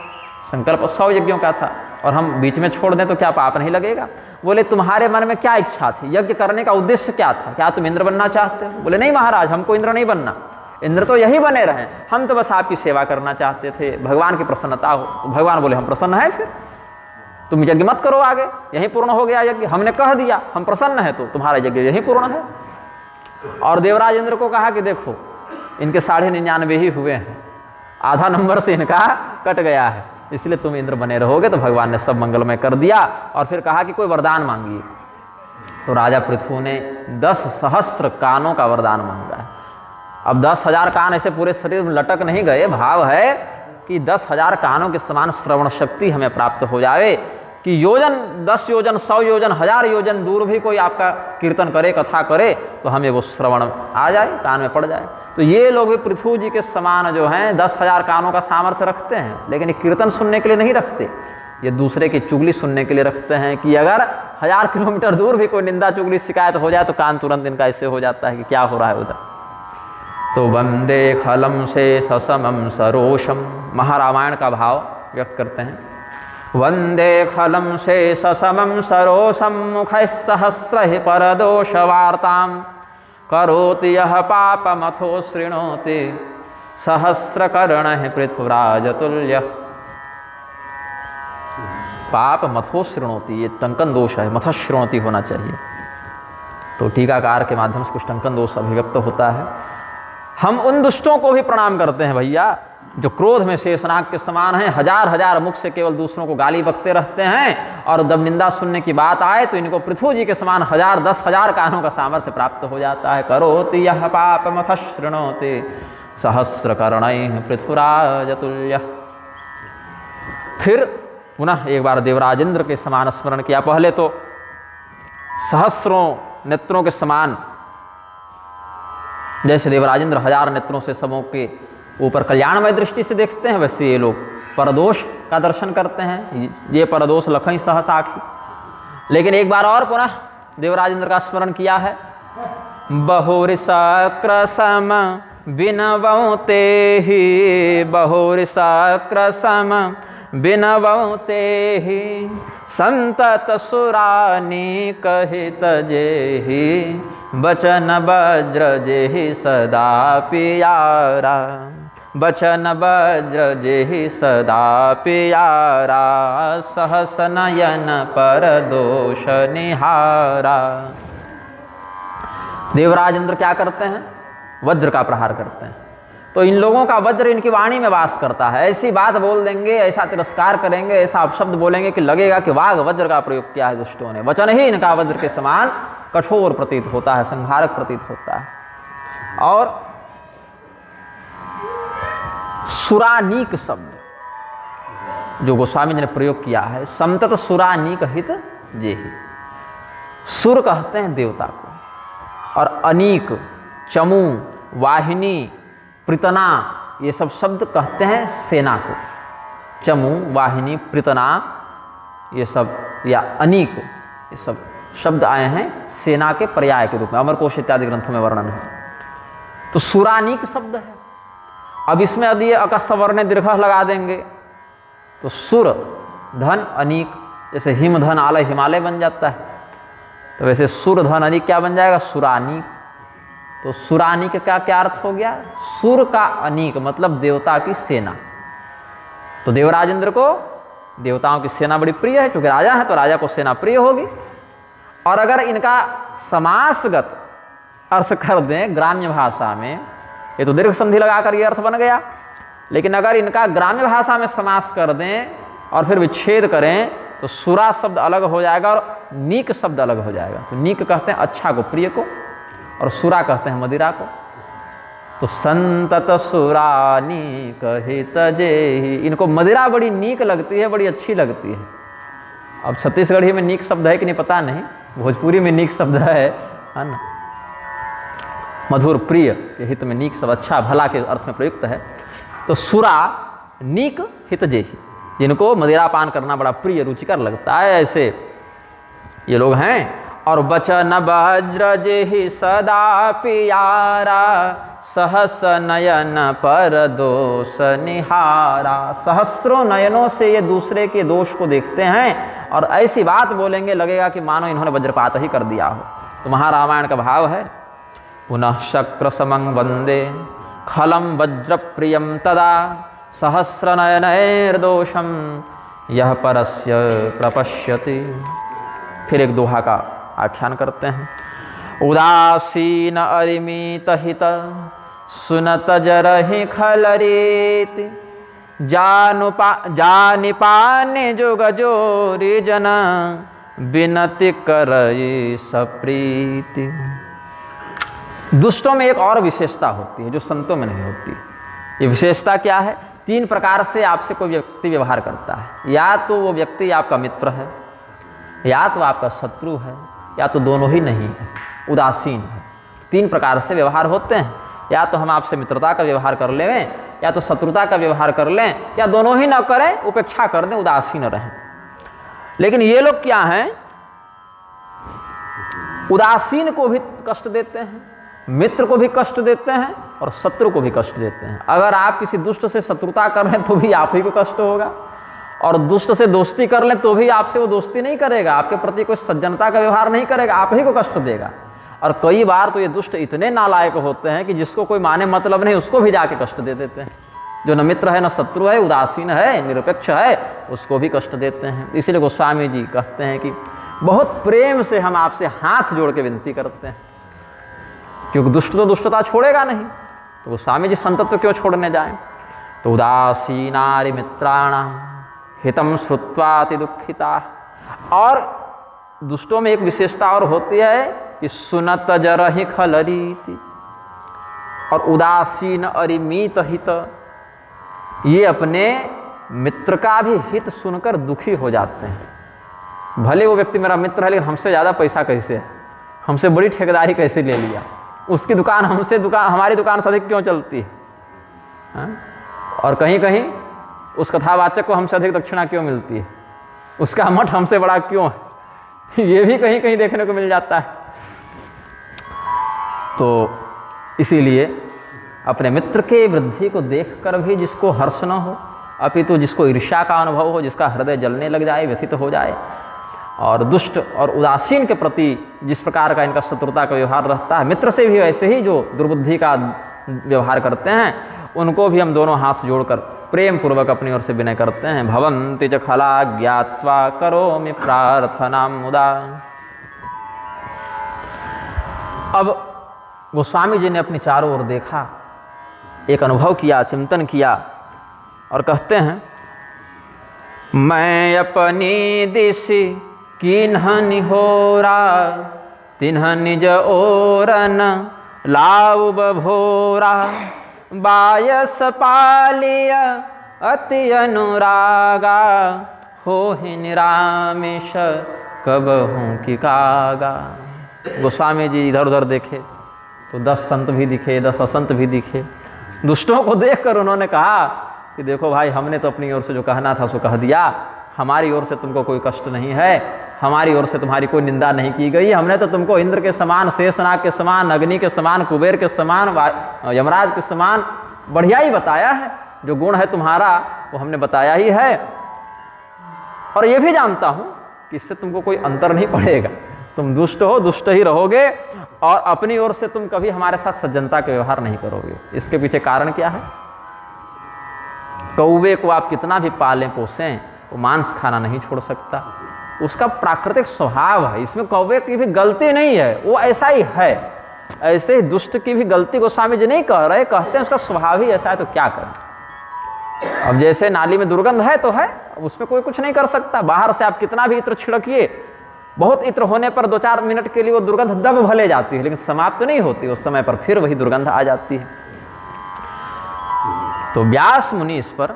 संकल्प 100 यज्ञों का था और हम बीच में छोड़ दें तो क्या पाप नहीं लगेगा। बोले तुम्हारे मन में क्या इच्छा थी, यज्ञ करने का उद्देश्य क्या था, क्या तुम इंद्र बनना चाहते हो। बोले नहीं महाराज हमको इंद्र नहीं बनना, इंद्र तो यही बने रहे, हम तो बस आपकी सेवा करना चाहते थे, भगवान की प्रसन्नता हो। तो भगवान बोले हम प्रसन्न हैं, फिर तुम यज्ञ मत करो, आगे यहीं पूर्ण हो गया यज्ञ, हमने कह दिया हम प्रसन्न हैं, तो तुम्हारा यज्ञ यहीं पूर्ण है। और देवराज इंद्र को कहा कि देखो इनके 99.5 ही हुए हैं, आधा नंबर से इनका कट गया है, इसलिए तुम इंद्र बने रहोगे। तो भगवान ने सब मंगलमय कर दिया और फिर कहा कि कोई वरदान मांगिए। तो राजा पृथु ने 10 सहस्त्र कानों का वरदान मांगा है। अब 10,000 कान ऐसे पूरे शरीर में लटक नहीं गए, भाव है कि 10,000 कानों के समान श्रवण शक्ति हमें प्राप्त हो जाए, कि योजन 10 योजन 100 योजन 1000 योजन दूर भी कोई आपका कीर्तन करे, कथा करे, तो हमें वो श्रवण आ जाए, कान में पड़ जाए। तो ये लोग भी पृथु जी के समान जो हैं 10,000 कानों का सामर्थ्य रखते हैं, लेकिन ये कीर्तन सुनने के लिए नहीं रखते, ये दूसरे की चुगली सुनने के लिए रखते हैं, कि अगर 1000 किलोमीटर दूर भी कोई निंदा चुगली शिकायत हो जाए तो कान तुरंत इनका ऐसे हो जाता है कि क्या हो रहा है उधर। तो वंदे खलम से ससमम सरोषम, महारामायण का भाव व्यक्त करते हैं। वंदे खलम से ससमम सरोषम मुखैः सहस्र हि परदोष वार्ताम करोति यः पापमथो शृणोति सहस्रकर्ण पृथुराज तुल्य। पाप मथो शृणोति, ये टंकन दोष है, मथ शृणोति होना चाहिए। तो टीकाकार के माध्यम से कुछ टंकन दोष अभिव्यक्त होता है। हम उन दुष्टों को भी प्रणाम करते हैं भैया, जो क्रोध में शेषनाग के समान हैं, हजार हजार मुख से केवल दूसरों को गाली बकते रहते हैं, और जब निंदा सुनने की बात आए तो इनको पृथु जी के समान 1000 10,000 कानों का सामर्थ्य प्राप्त हो जाता है। करोति यह पाप मथ शृणोति सहस्र कर्णैः पृथुराज तुल्यः। फिर पुनः एक बार देवराज इंद्र के समान स्मरण किया। पहले तो सहस्रों नेत्रों के समान, जैसे देवराज इंद्र 1000 नेत्रों से सबों के ऊपर कल्याणमय दृष्टि से देखते हैं, वैसे ये लोग परदोष का दर्शन करते हैं। ये परदोष लखई सहसाखी। लेकिन एक बार और पुनः देवराज इंद्र का स्मरण किया है। बहुरिशक्रसम बिनवते ही, बहुरिशक्रसम बिनवते ही, संतत सुरानी कहित जेहि, बचन वज्र जेहि सदा पियारा, बचन वज्र जेहि सदा पियारा, सहस नयन पर दोष निहारा। देवराज इंद्र क्या करते हैं? वज्र का प्रहार करते हैं। तो इन लोगों का वज्र इनकी वाणी में वास करता है। ऐसी बात बोल देंगे, ऐसा तिरस्कार करेंगे, ऐसा अपशब्द बोलेंगे कि लगेगा कि वाग वज्र का प्रयोग किया है दुष्टों ने। वचन ही इनका वज्र के समान कठोर प्रतीत होता है, संहारक प्रतीत होता है। और सुरानीक शब्द जो गोस्वामी जी ने प्रयोग किया है, समतत सुरानीक हित जेहि। सुर कहते हैं देवता को, और अनीक, चमू, वाहिनी, पृतना, ये सब शब्द कहते हैं सेना को। चमू, वाहिनी, पृतना, ये सब, या अनीक, ये सब शब्द आए हैं सेना के पर्याय के रूप में। अमरकोश इत्यादि ग्रंथों में वर्णन है। तो सुरानीक शब्द है। अब इसमें यदि अकस्थ वर्ण दीर्घ लगा देंगे तो सुर धन अनीक, जैसे हिम धन आलय हिमालय बन जाता है, तो वैसे सुर धन अनीक क्या बन जाएगा? सुरानीक। तो सुरानीक का क्या अर्थ हो गया? सुर का अनीक मतलब देवता की सेना। तो देवराज इंद्र को देवताओं की सेना बड़ी प्रिय है, क्योंकि राजा है तो राजा को सेना प्रिय होगी। और अगर इनका समासगत अर्थ कर दें ग्राम्य भाषा में, ये तो दीर्घ संधि लगाकर ये अर्थ बन गया, लेकिन अगर इनका ग्राम्य भाषा में समास कर दें और फिर विच्छेद करें तो सुरा शब्द अलग हो जाएगा और नीक शब्द अलग हो जाएगा। तो नीक कहते हैं अच्छा को, प्रिय को, और सुरा कहते हैं मदिरा को। तो संतत सुरानी कहित जेहि, इनको मदिरा बड़ी नीक लगती है, बड़ी अच्छी लगती है। अब छत्तीसगढ़ी में नीक शब्द है कि नहीं पता नहीं, भोजपुरी में नीक शब्द है ना। मधुर, प्रिय के हित में नीक शब्द अच्छा भला के अर्थ में प्रयुक्त है। तो सुरा नीक हित जेहि, जिनको मदिरा पान करना बड़ा प्रिय रुचिकर लगता है, ऐसे ये लोग हैं। और बचन वज्र जेहि सदा पियारा, सहस नयन पर दोष निहारा। सहस्रों नयनों से ये दूसरे के दोष को देखते हैं और ऐसी बात बोलेंगे लगेगा कि मानो इन्होंने वज्रपात ही कर दिया हो। तो महारामायण का भाव है, पुनः शक्र समं वंदे खलम वज्र प्रियम तदा, सहस्र नयनैर्दोषम यह परस्य प्रपश्यति। फिर एक दोहा का आख्यान करते हैं। उदासीन अरिमित हित सुनत जरहि खलरीत, जानिपाने जुग जोरी जन बिनति करई सप्रीति। दुष्टों में एक और विशेषता होती है जो संतों में नहीं होती। ये विशेषता क्या है? 3 प्रकार से आपसे कोई व्यक्ति व्यवहार करता है। या तो वो व्यक्ति आपका मित्र है, या तो आपका शत्रु है, या तो दोनों ही नहीं है, उदासीन है। 3 प्रकार से व्यवहार होते हैं। या तो हम आपसे मित्रता का व्यवहार कर लें, या तो शत्रुता का व्यवहार कर लें, या दोनों ही न करें, उपेक्षा कर दें, उदासीन रहें। लेकिन ये लोग क्या हैं? उदासीन को भी कष्ट देते हैं, मित्र को भी कष्ट देते हैं और शत्रु को भी कष्ट देते हैं। अगर आप किसी दुष्ट से शत्रुता कर लें तो भी आप ही को कष्ट होगा, और दुष्ट से दोस्ती कर लें तो भी आपसे वो दोस्ती नहीं करेगा, आपके प्रति कोई सज्जनता का व्यवहार नहीं करेगा, आप ही को कष्ट देगा। और कई बार तो ये दुष्ट इतने नालायक होते हैं कि जिसको कोई माने मतलब नहीं उसको भी जाके कष्ट दे देते हैं। जो न मित्र है न शत्रु है, उदासीन है, निरपेक्ष है, उसको भी कष्ट देते हैं। इसीलिए गोस्वामी जी कहते हैं कि बहुत प्रेम से हम आपसे हाथ जोड़ के विनती करते हैं, क्योंकि दुष्ट तो दुष्टता छोड़ेगा नहीं, तो गोस्वामी जी संतत्व क्यों छोड़ने जाएं। तो उदासीनारि मित्राणाम हितम श्रुत्वाति दुखिता। और दुष्टों में एक विशेषता और होती है कि सुनत जरहि खलरीति और उदासीन अरिमीत हित, ये अपने मित्र का भी हित सुनकर दुखी हो जाते हैं। भले वो व्यक्ति मेरा मित्र है, लेकिन हमसे ज़्यादा पैसा कैसे है, हमसे बड़ी ठेकेदारी कैसे ले लिया, उसकी दुकान हमारी दुकान से अधिक क्यों चलती है, और कहीं कहीं उस कथावाचक को हमसे अधिक दक्षिणा क्यों मिलती है, उसका मठ हमसे बड़ा क्यों है, ये भी कहीं कहीं देखने को मिल जाता है। तो इसीलिए अपने मित्र के वृद्धि को देखकर भी जिसको हर्ष न हो, अपितु जिसको ईर्ष्या का अनुभव हो, जिसका हृदय जलने लग जाए, व्यथित हो जाए, और दुष्ट और उदासीन के प्रति जिस प्रकार का इनका शत्रुता का व्यवहार रहता है, मित्र से भी वैसे ही जो दुर्बुद्धि का व्यवहार करते हैं, उनको भी हम दोनों हाथ जोड़कर प्रेम पूर्वक अपनी ओर से विनय करते हैं। भवन्ति च खला ज्ञात्वा करोमि प्रार्थनां मुदा। अब गोस्वामी जी ने अपनी चारों ओर देखा, एक अनुभव किया, चिंतन किया, और कहते हैं मैं अपनी दिशि किन्ह निहोरा तिन्ह निज ओरन लाउ बभोरा बायस पालिय अति अनुरागा होहि निरामिष कबहूँ की कागा। गोस्वामी जी इधर उधर देखे तो 10 संत भी दिखे, 10 असंत भी दिखे। दुष्टों को देखकर उन्होंने कहा कि देखो भाई, हमने तो अपनी ओर से जो कहना था सो कह दिया, हमारी ओर से तुमको कोई कष्ट नहीं है, हमारी ओर से तुम्हारी कोई निंदा नहीं की गई। हमने तो तुमको इंद्र के समान, शेषनाग के समान, अग्नि के समान, कुबेर के समान, यमराज के समान बढ़िया ही बताया है। जो गुण है तुम्हारा वो हमने बताया ही है, और ये भी जानता हूँ कि इससे तुमको कोई अंतर नहीं पड़ेगा। तुम दुष्ट हो, दुष्ट ही रहोगे, और अपनी ओर से तुम कभी हमारे साथ सज्जनता के व्यवहार नहीं करोगे। इसके पीछे कारण क्या है? कौवे को आप कितना भी पालें पोसें, वो मांस खाना नहीं छोड़ सकता, उसका प्राकृतिक स्वभाव है। इसमें कौवे की भी गलती नहीं है, वो ऐसा ही है। ऐसे ही दुष्ट की भी गलती गोस्वामी जी नहीं कह रहे, कहते हैं उसका स्वभाव ही ऐसा है, तो क्या करें। अब जैसे नाली में दुर्गंध है तो है, उसमें कोई कुछ नहीं कर सकता। बाहर से आप कितना भी इत्र छिड़किए, बहुत इत्र होने पर 2-4 मिनट के लिए वो दुर्गंध दब भले जाती है, लेकिन समाप्त नहीं होती, उस समय पर फिर वही दुर्गंध आ जाती है। तो व्यास मुनि इस पर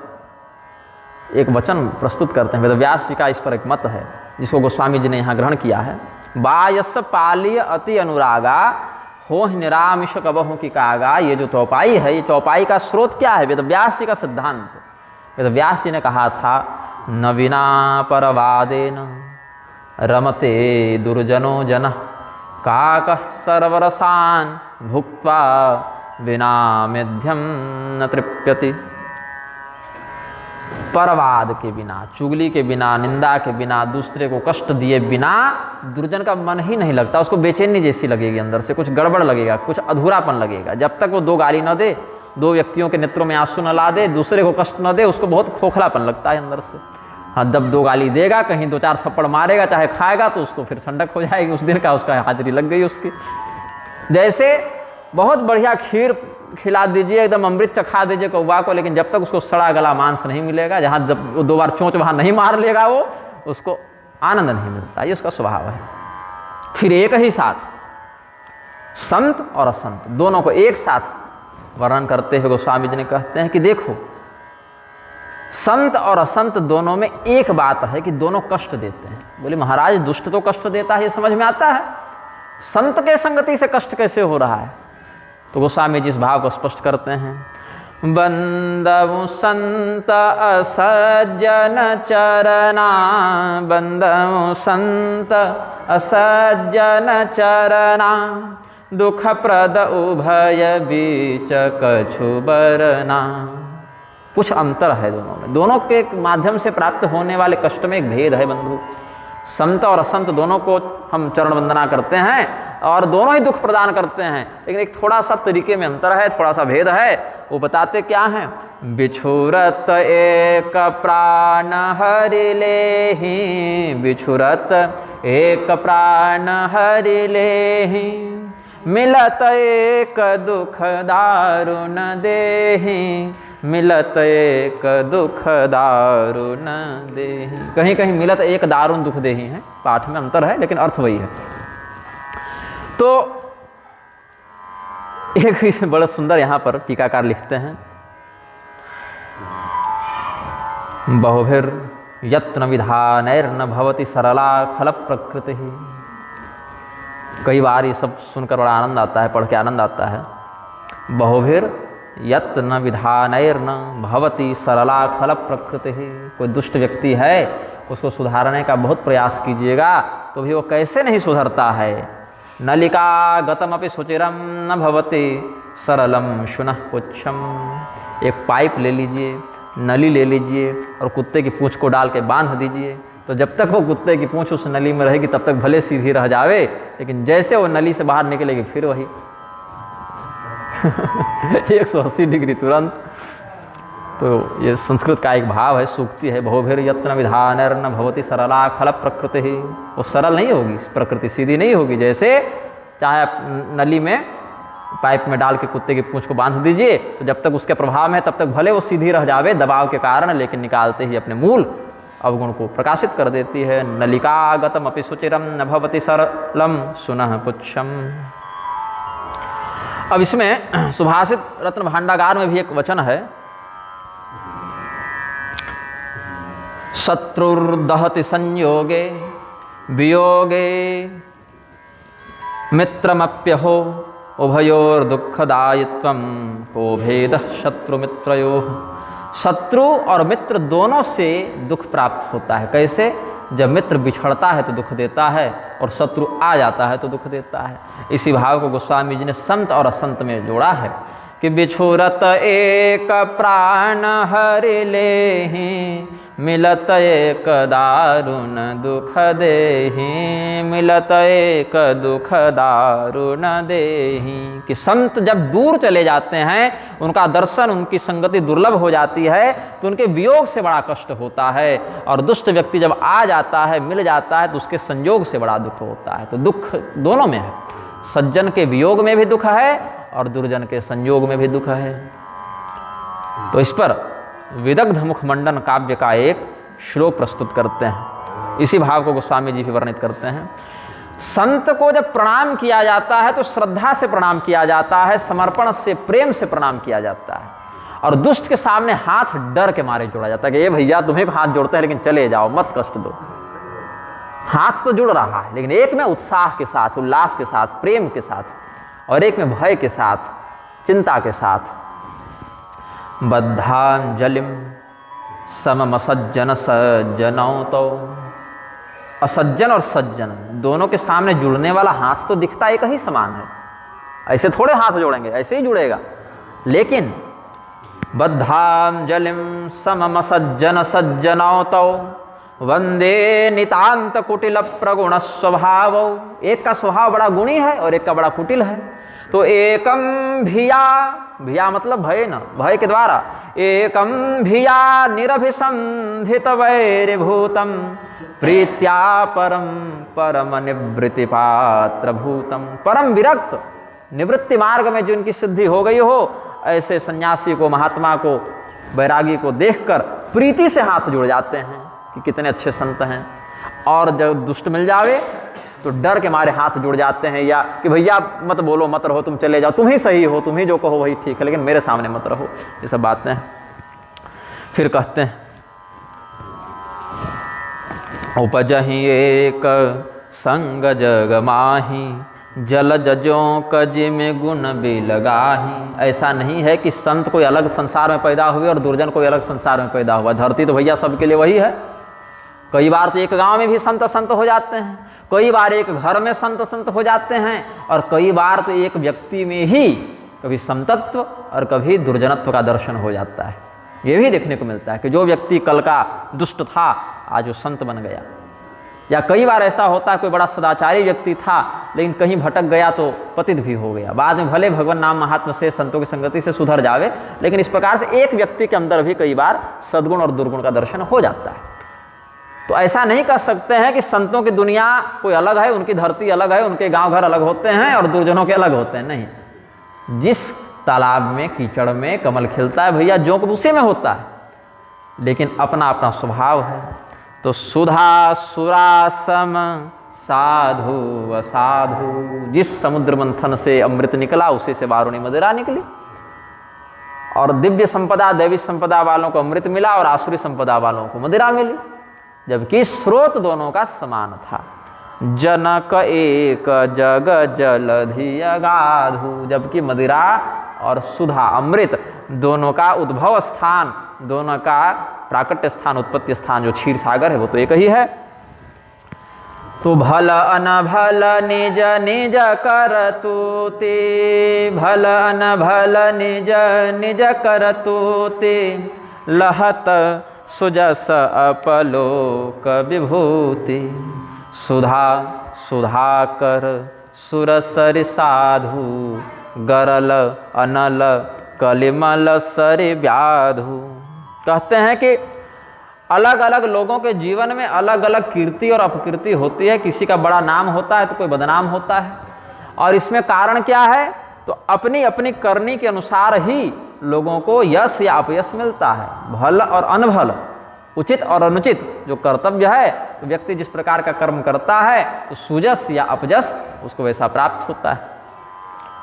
एक वचन प्रस्तुत करते हैं। वेदव्यास जी का इस पर एक मत है, जिसको गोस्वामी जी ने यहाँ ग्रहण किया है। बायस पालिय अति अनुरागा हो निरामिष कबहूँ की कागा। ये जो चौपाई है, ये चौपाई का स्रोत क्या है? वेदव्यास जी का सिद्धांत। वेदव्यास जी ने कहा था, न विना परवादेन रमते दुर्जनो जन काकः सर्वरसान् भुक्त्वा विना मेध्यम न तृप्यति। परवाद के बिना, चुगली के बिना, निंदा के बिना, दूसरे को कष्ट दिए बिना दुर्जन का मन ही नहीं लगता। उसको बेचैनी जैसी लगेगी, अंदर से कुछ गड़बड़ लगेगा, कुछ अधूरापन लगेगा। जब तक वो 2 गाली न दे, 2 व्यक्तियों के नेत्रों में आंसू न ला दे, दूसरे को कष्ट न दे, उसको बहुत खोखलापन लगता है अंदर से। हाँ, जब 2 गाली देगा, कहीं 2-4 थप्पड़ मारेगा, चाहे खाएगा, तो उसको फिर ठंडक हो जाएगी, उस दिन का उसका हाजिरी लग गई उसकी। जैसे बहुत बढ़िया खीर खिला दीजिए, एकदम अमृत चखा दीजिए कौवा को, लेकिन जब तक उसको सड़ा गला मांस नहीं मिलेगा, जहाँ जब वो 2 बार चोंच वहाँ नहीं मार लेगा, वो उसको आनंद नहीं मिलता। ये उसका स्वभाव है। फिर एक ही साथ संत और असंत दोनों को एक साथ वर्णन करते हुए गोस्वामी जी ने कहते हैं कि देखो, संत और असंत दोनों में एक बात है कि दोनों कष्ट देते हैं। बोले महाराज, दुष्ट तो कष्ट देता है, ये समझ में आता है, संत के संगति से कष्ट कैसे हो रहा है? तो गोस्वामी जी इस भाव को स्पष्ट करते हैं। बंदवु संत असज्जन चरना, बंदवु संत असज्जन चरना, दुख प्रद उभय बीच कछु बरना। कुछ अंतर है दोनों में, दोनों के माध्यम से प्राप्त होने वाले कष्ट में एक भेद है बंधु। संत और असंत दोनों को हम चरण वंदना करते हैं, और दोनों ही दुख प्रदान करते हैं, लेकिन एक थोड़ा सा तरीके में अंतर है, थोड़ा सा भेद है। वो बताते क्या हैं? बिछुरत एक प्राण हरि लेहि, बिछुरत एक प्राण हरि लेहि, मिलत एक दुख दारुण देहि, मिलत एक दुख दारुण देहि। कहीं कहीं मिलत एक दारुण दुख देहि है, पाठ में अंतर है लेकिन अर्थ वही है। तो एक बड़ा सुंदर यहाँ पर टीकाकार लिखते हैं, बहुभिर यत्न विधानैर्न भवति सरला खल प्रकृति। कई बार ये सब सुनकर बड़ा आनंद आता है, पढ़ के आनंद आता है। बहुभिर यत्न विधानैर्न भवति सरला खल प्रकृति। कोई दुष्ट व्यक्ति है, उसको सुधारने का बहुत प्रयास कीजिएगा तो भी वो कैसे नहीं सुधरता है। नलिका गतमपि सुचिरम न भवति सरलम शुनः पुच्छम। एक पाइप ले लीजिए, नली ले लीजिए और कुत्ते की पूंछ को डाल के बांध दीजिए, तो जब तक वो कुत्ते की पूंछ उस नली में रहेगी तब तक भले सीधी रह जावे, लेकिन जैसे वो नली से बाहर निकलेगी फिर वही 180 डिग्री तुरंत। तो ये संस्कृत का एक भाव है, सूक्ति है, बहुभिर यत्न विधानैर्न भवति सरला खल प्रकृति। वो सरल नहीं होगी, प्रकृति सीधी नहीं होगी। जैसे चाहे आप नली में पाइप में डाल के कुत्ते की पूंछ को बांध दीजिए, तो जब तक उसके प्रभाव में है तब तक भले वो सीधी रह जावे दबाव के कारण, लेकिन निकालते ही अपने मूल अवगुण को प्रकाशित कर देती है। नलिकागतम अपि सुचिरम न भवति सरलम सुनः पुच्छम। अब इसमें सुभाषित रत्न भांडागार में भी एक वचन है, शत्रुर्दहति संयोगे वियोगे मित्रमप्यहो उभयोर दुखदायित्वम को भेदः शत्रु मित्रयोः। शत्रु और मित्र दोनों से दुख प्राप्त होता है। कैसे? जब मित्र बिछड़ता है तो दुख देता है और शत्रु आ जाता है तो दुख देता है। इसी भाव को गोस्वामी जी ने संत और असंत में जोड़ा है कि बिछुरत एक प्राण हरि लेहि, मिलत एक दारुण दुख देहि, मिलत एक दुख दारुण देहि। कि संत जब दूर चले जाते हैं, उनका दर्शन, उनकी संगति दुर्लभ हो जाती है, तो उनके वियोग से बड़ा कष्ट होता है। और दुष्ट व्यक्ति जब आ जाता है, मिल जाता है, तो उसके संयोग से बड़ा दुख होता है। तो दुख दोनों में है, सज्जन के वियोग में भी दुख है और दुर्जन के संयोग में भी दुख है। तो इस पर विदग्ध मुखमंडन काव्य का एक श्लोक प्रस्तुत करते हैं। इसी भाव को गोस्वामी जी भी वर्णित करते हैं। संत को जब प्रणाम किया जाता है तो श्रद्धा से प्रणाम किया जाता है, समर्पण से, प्रेम से प्रणाम किया जाता है। और दुष्ट के सामने हाथ डर के मारे जोड़ा जाता है कि ये भैया तुम्हें हाथ जोड़ते हैं लेकिन चले जाओ, मत कष्ट दो। हाथ तो जुड़ रहा है, लेकिन एक में उत्साह के साथ, उल्लास के साथ, प्रेम के साथ, और एक में भय के साथ, चिंता के साथ। बद्धांजलिम सममसज्जन सज्जनौ तो। असज्जन और सज्जन दोनों के सामने जुड़ने वाला हाथ तो दिखता एक ही समान है, ऐसे थोड़े हाथ जोड़ेंगे, ऐसे ही जुड़ेगा। लेकिन बद्धांजलिम सममसज्जन सज्जनौ तो वंदे नितांत कुटिल प्रगुण स्वभाव। एक का स्वभाव बड़ा गुणी है और एक का बड़ा कुटिल है। तो एकम भिया, भिया मतलब भय न, भय के द्वारा, एकम भिया निरभिसंधित वैरिभूतम प्रीत्या परम परम निवृत्ति पात्र भूतम। परम विरक्त, निवृत्ति मार्ग में जिनकी सिद्धि हो गई हो, ऐसे सन्यासी को, महात्मा को, बैरागी को देखकर प्रीति से हाथ जुड़ जाते हैं कि कितने अच्छे संत हैं। और जब दुष्ट मिल जावे तो डर के मारे हाथ जुड़ जाते हैं, या कि भैया मत बोलो, मत रहो, तुम चले जाओ, तुम ही सही हो, तुम ही जो कहो वही ठीक है, लेकिन मेरे सामने मत रहो। ये सब बातें हैं। फिर कहते हैं उपजहि एक संग जग माही, जल जजों कज में गुण भी लगाही। ऐसा नहीं है कि संत कोई अलग संसार में पैदा हुए और दुर्जन कोई अलग संसार में पैदा हुआ। धरती तो भैया सबके लिए वही है। कई बार तो एक गांव में भी संत संत हो जाते हैं, कई बार एक घर में संत संत हो जाते हैं, और कई बार तो एक व्यक्ति में ही कभी संतत्व और कभी दुर्जनत्व का दर्शन हो जाता है। ये भी देखने को मिलता है कि जो व्यक्ति कल का दुष्ट था आज वो संत बन गया। या कई बार ऐसा होता है कोई बड़ा सदाचारी व्यक्ति था लेकिन कहीं भटक गया तो पतित भी हो गया, बाद में भले भगवान नाम महात्म से संतों की संगति से सुधर जावे, लेकिन इस प्रकार से एक व्यक्ति के अंदर भी कई बार सद्गुण और दुर्गुण का दर्शन हो जाता है। तो ऐसा नहीं कर सकते हैं कि संतों की दुनिया कोई अलग है, उनकी धरती अलग है, उनके गांव घर अलग होते हैं और दुर्जनों के अलग होते हैं, नहीं। जिस तालाब में कीचड़ में कमल खिलता है भैया जो उसी में होता है, लेकिन अपना अपना स्वभाव है। तो सुधा सुरासम साधु असाधु, जिस समुद्र मंथन से अमृत निकला उसी से वारुणी मदिरा निकली। और दिव्य संपदा दैवी संपदा वालों को अमृत मिला और आसुरी संपदा वालों को मदिरा मिली, जबकि स्रोत दोनों का समान था। जनक एक जग जलधि अगाधु, जबकि मदिरा और सुधा अमृत दोनों का उद्भव स्थान, दोनों का प्राकट्य स्थान, उत्पत्ति स्थान जो क्षीर सागर है वो तो एक ही है। तो भल अनभल निज निज करतु ते, भल अनभल निज निज करतु ते, लहत सुजस अपलोक विभूति। सुधा सुधाकर सुरसरि साधु, गरल अनल कलिमल सरि व्याधु। कहते हैं कि अलग अलग लोगों के जीवन में अलग अलग कीर्ति और अपकीर्ति होती है, किसी का बड़ा नाम होता है तो कोई बदनाम होता है। और इसमें कारण क्या है? तो अपनी अपनी करनी के अनुसार ही लोगों को यश या अपयश मिलता है, भल और अनभल, उचित और अनुचित जो कर्तव्य है। तो व्यक्ति जिस प्रकार का कर्म करता है तो सुजस या अपजस उसको वैसा प्राप्त होता है।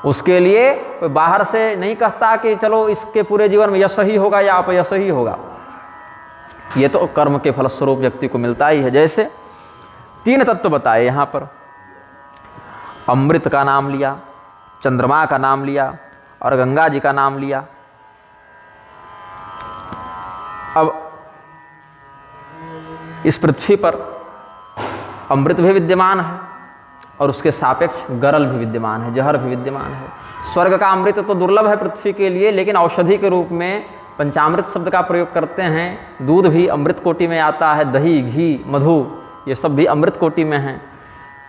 उसके लिए कोई बाहर से नहीं कहता कि चलो इसके पूरे जीवन में यश ही होगा या अपयश ही होगा, ये तो कर्म के फलस्वरूप व्यक्ति को मिलता ही है। जैसे तीन तत्व बताए यहाँ पर, अमृत का नाम लिया, चंद्रमा का नाम लिया और गंगा जी का नाम लिया। अब इस पृथ्वी पर अमृत भी विद्यमान है और उसके सापेक्ष गरल भी विद्यमान है, जहर भी विद्यमान है। स्वर्ग का अमृत तो दुर्लभ है पृथ्वी के लिए, लेकिन औषधि के रूप में पंचामृत शब्द का प्रयोग करते हैं। दूध भी अमृत कोटि में आता है, दही घी मधु ये सब भी अमृत कोटि में हैं।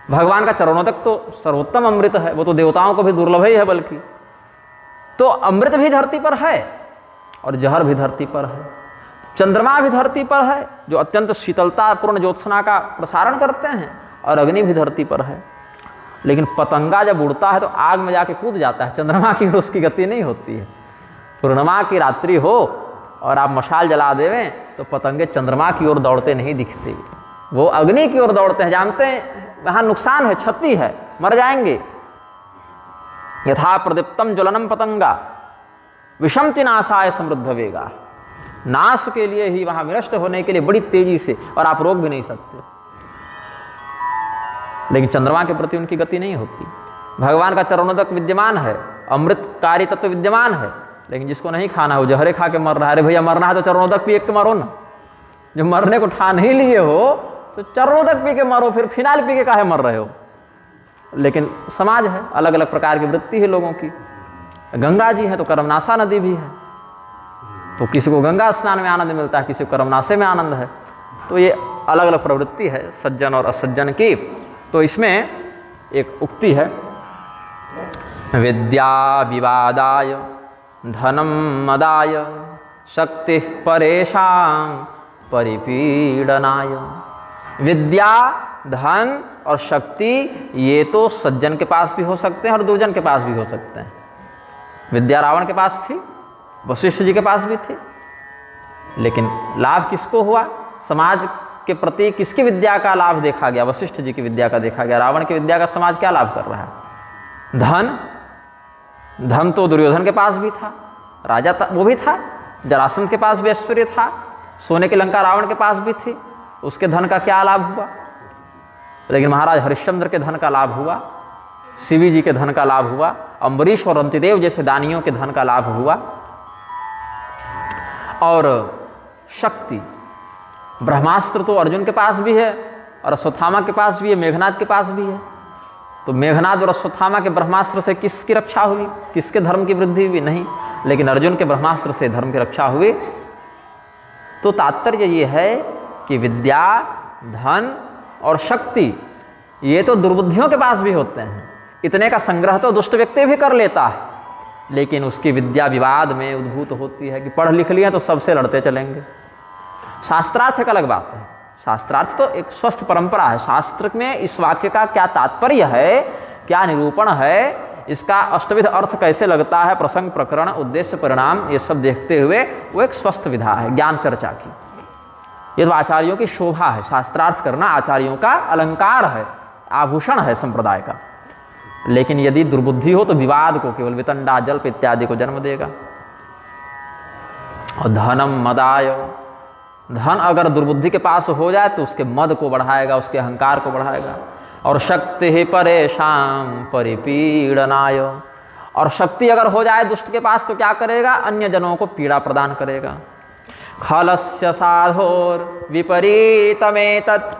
भगवान का चरणोदक तो सर्वोत्तम अमृत है, वो तो देवताओं को भी दुर्लभ ही है बल्कि। तो अमृत भी धरती पर है और जहर भी धरती पर है। चंद्रमा भी धरती पर है जो अत्यंत शीतलतापूर्ण ज्योत्सना का प्रसारण करते हैं, और अग्नि भी धरती पर है। लेकिन पतंगा जब उड़ता है तो आग में जाके कूद जाता है, चंद्रमा की उसकी गति नहीं होती है। पूर्णिमा की रात्रि हो और आप मशाल जला देवें तो पतंगे चंद्रमा की ओर दौड़ते नहीं दिखते, वो अग्नि की ओर दौड़ते हैं। जानते हैं वहां नुकसान है, क्षति है, मर जाएंगे। यथा प्रदीप्तम ज्वलनम पतंगा विषमति नाशाय समृद्ध वेगा, नाश के लिए ही, वहां विनष्ट होने के लिए बड़ी तेजी से, और आप रोक भी नहीं सकते। लेकिन चंद्रमा के प्रति उनकी गति नहीं होती। भगवान का चरणोदक विद्यमान है, अमृतकारी तत्व विद्यमान है, लेकिन जिसको नहीं खाना हो जहरे खा के मर रहा है। अरे भैया मरना है तो चरणोदक पी के मरो ना, जो मरने को ठान ही लिए हो तो चरणोदक पी के मरो, फिर फिनाइल पी के काहे मर रहे हो। लेकिन समाज है, अलग अलग प्रकार की वृत्ति है लोगों की। गंगा जी है तो कर्मनाशा नदी भी है, तो किसी को गंगा स्नान में आनंद मिलता है, किसी को कर्मनाशे में आनंद है। तो ये अलग अलग प्रवृत्ति है सज्जन और असज्जन की। तो इसमें एक उक्ति है, विद्या विवादाय धनम मदाय शक्ति परेशान परिपीडनाय। विद्या, धन और शक्ति ये तो सज्जन के पास भी हो सकते हैं और दुर्जन के पास भी हो सकते हैं। विद्या रावण के पास थी, वशिष्ठ जी के पास भी थी, लेकिन लाभ किसको हुआ? समाज के प्रति किसकी विद्या का लाभ देखा गया? वशिष्ठ जी की विद्या का देखा गया। रावण की विद्या का समाज क्या लाभ कर रहा है? धन तो दुर्योधन के पास भी था, राजा था, वो भी था। जरासंध के पास भी ऐश्वर्य था, सोने की लंका रावण के पास भी थी, उसके धन का क्या लाभ हुआ? लेकिन महाराज हरिश्चंद्र के धन का लाभ हुआ, शिवी जी के धन का लाभ हुआ, अम्बरीश और रंतिदेव जैसे दानियों के धन का लाभ हुआ। और शक्ति, ब्रह्मास्त्र तो अर्जुन के पास भी है और अश्वत्थामा के पास भी है, मेघनाद के पास भी है। तो मेघनाद और अश्वत्थामा के ब्रह्मास्त्र से किसकी रक्षा हुई? किसके धर्म की वृद्धि हुई? नहीं, लेकिन अर्जुन के ब्रह्मास्त्र से धर्म की रक्षा हुई। तो तात्पर्य ये है कि विद्या, धन और शक्ति, ये तो दुर्बुद्धियों के पास भी होते हैं। इतने का संग्रह तो दुष्ट व्यक्ति भी कर लेता है, लेकिन उसकी विद्या विवाद में उद्भूत होती है कि पढ़ लिख लिया तो सबसे लड़ते चलेंगे। शास्त्रार्थ एक अलग बात है, शास्त्रार्थ तो एक स्वस्थ परंपरा है। शास्त्र में इस वाक्य का क्या तात्पर्य है, क्या निरूपण है, इसका अष्टविध अर्थ कैसे लगता है, प्रसंग प्रकरण उद्देश्य परिणाम, ये सब देखते हुए वो एक स्वस्थ विधा है ज्ञान चर्चा की। ये तो आचार्यों की शोभा है, शास्त्रार्थ करना आचार्यों का अलंकार है, आभूषण है संप्रदाय का। लेकिन यदि दुर्बुद्धि हो तो विवाद को, केवल वितंडा जल्प इत्यादि को जन्म देगा। और धनम मदाय, धन अगर दुर्बुद्धि के पास हो जाए तो उसके मद को बढ़ाएगा, उसके अहंकार को बढ़ाएगा। और शक्ति ही परेशान परिपीड़नाय, और शक्ति अगर हो जाए दुष्ट के पास तो क्या करेगा, अन्य जनों को पीड़ा प्रदान करेगा। खलस्य साधोर विपरीतमेतत्,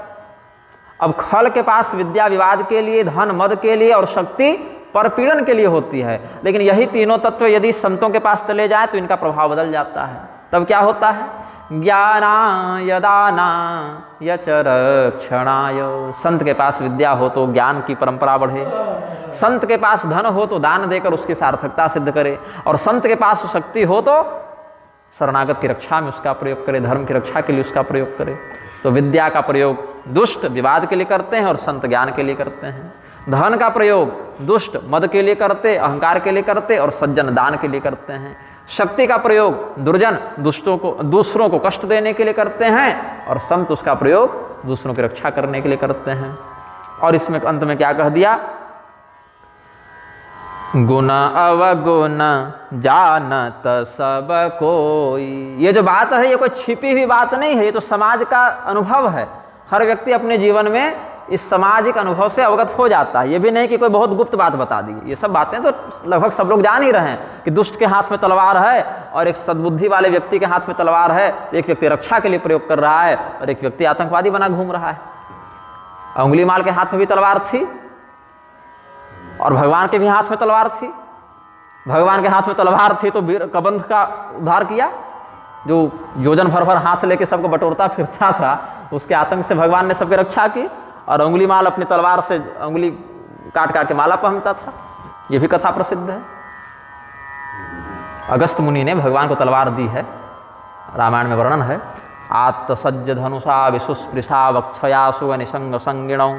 अब खल के पास विद्या विवाद के लिए, धन मद के लिए और शक्ति परपीड़न के लिए होती है। लेकिन यही तीनों तत्व यदि संतों के पास चले जाए तो इनका प्रभाव बदल जाता है। तब क्या होता है, ज्ञाना यदाना यचरक्षणाय, संत के पास विद्या हो तो ज्ञान की परंपरा बढ़े, संत के पास धन हो तो दान देकर उसकी सार्थकता सिद्ध करे, और संत के पास शक्ति हो तो शरणागत की रक्षा में उसका प्रयोग करे, धर्म की रक्षा के लिए उसका प्रयोग करे। तो विद्या का प्रयोग दुष्ट विवाद के लिए करते हैं और संत ज्ञान के लिए करते हैं। धन का प्रयोग दुष्ट मद के लिए करते, अहंकार के लिए करते, और सज्जन दान के लिए करते हैं। शक्ति का प्रयोग दुर्जन दूसरों को कष्ट देने के लिए करते हैं, और संत उसका प्रयोग दूसरों की रक्षा करने के लिए करते हैं। और इसमें अंत में क्या कह दिया, गुण अवगुण जानत सब कोई। ये जो बात है ये कोई छिपी हुई बात नहीं है, ये तो समाज का अनुभव है। हर व्यक्ति अपने जीवन में इस सामाजिक अनुभव से अवगत हो जाता है। ये भी नहीं कि कोई बहुत गुप्त बात बता दी, ये सब बातें तो लगभग सब लोग जान ही रहे हैं कि दुष्ट के हाथ में तलवार है और एक सद्बुद्धि वाले व्यक्ति के हाथ में तलवार है। एक व्यक्ति रक्षा के लिए प्रयोग कर रहा है और एक व्यक्ति आतंकवादी बना घूम रहा है। अंगुलीमाल के हाथ में भी तलवार थी और भगवान के भी हाथ में तलवार थी। भगवान के हाथ में तलवार थी तो वीर कबंध का उद्धार किया, जो योजन भर भर हाथ लेके सबको बटोरता फिरता था, उसके आतंक से भगवान ने सबकी रक्षा की। और अंगुलीमाल अपनी तलवार से अंगुली काट काट के माला पहनता था, ये भी कथा प्रसिद्ध है। अगस्त मुनि ने भगवान को तलवार दी है, रामायण में वर्णन है। आत्तसज्ज धनुषा विशुस्पृशा वक्षया सुवनिसंग संगिणौ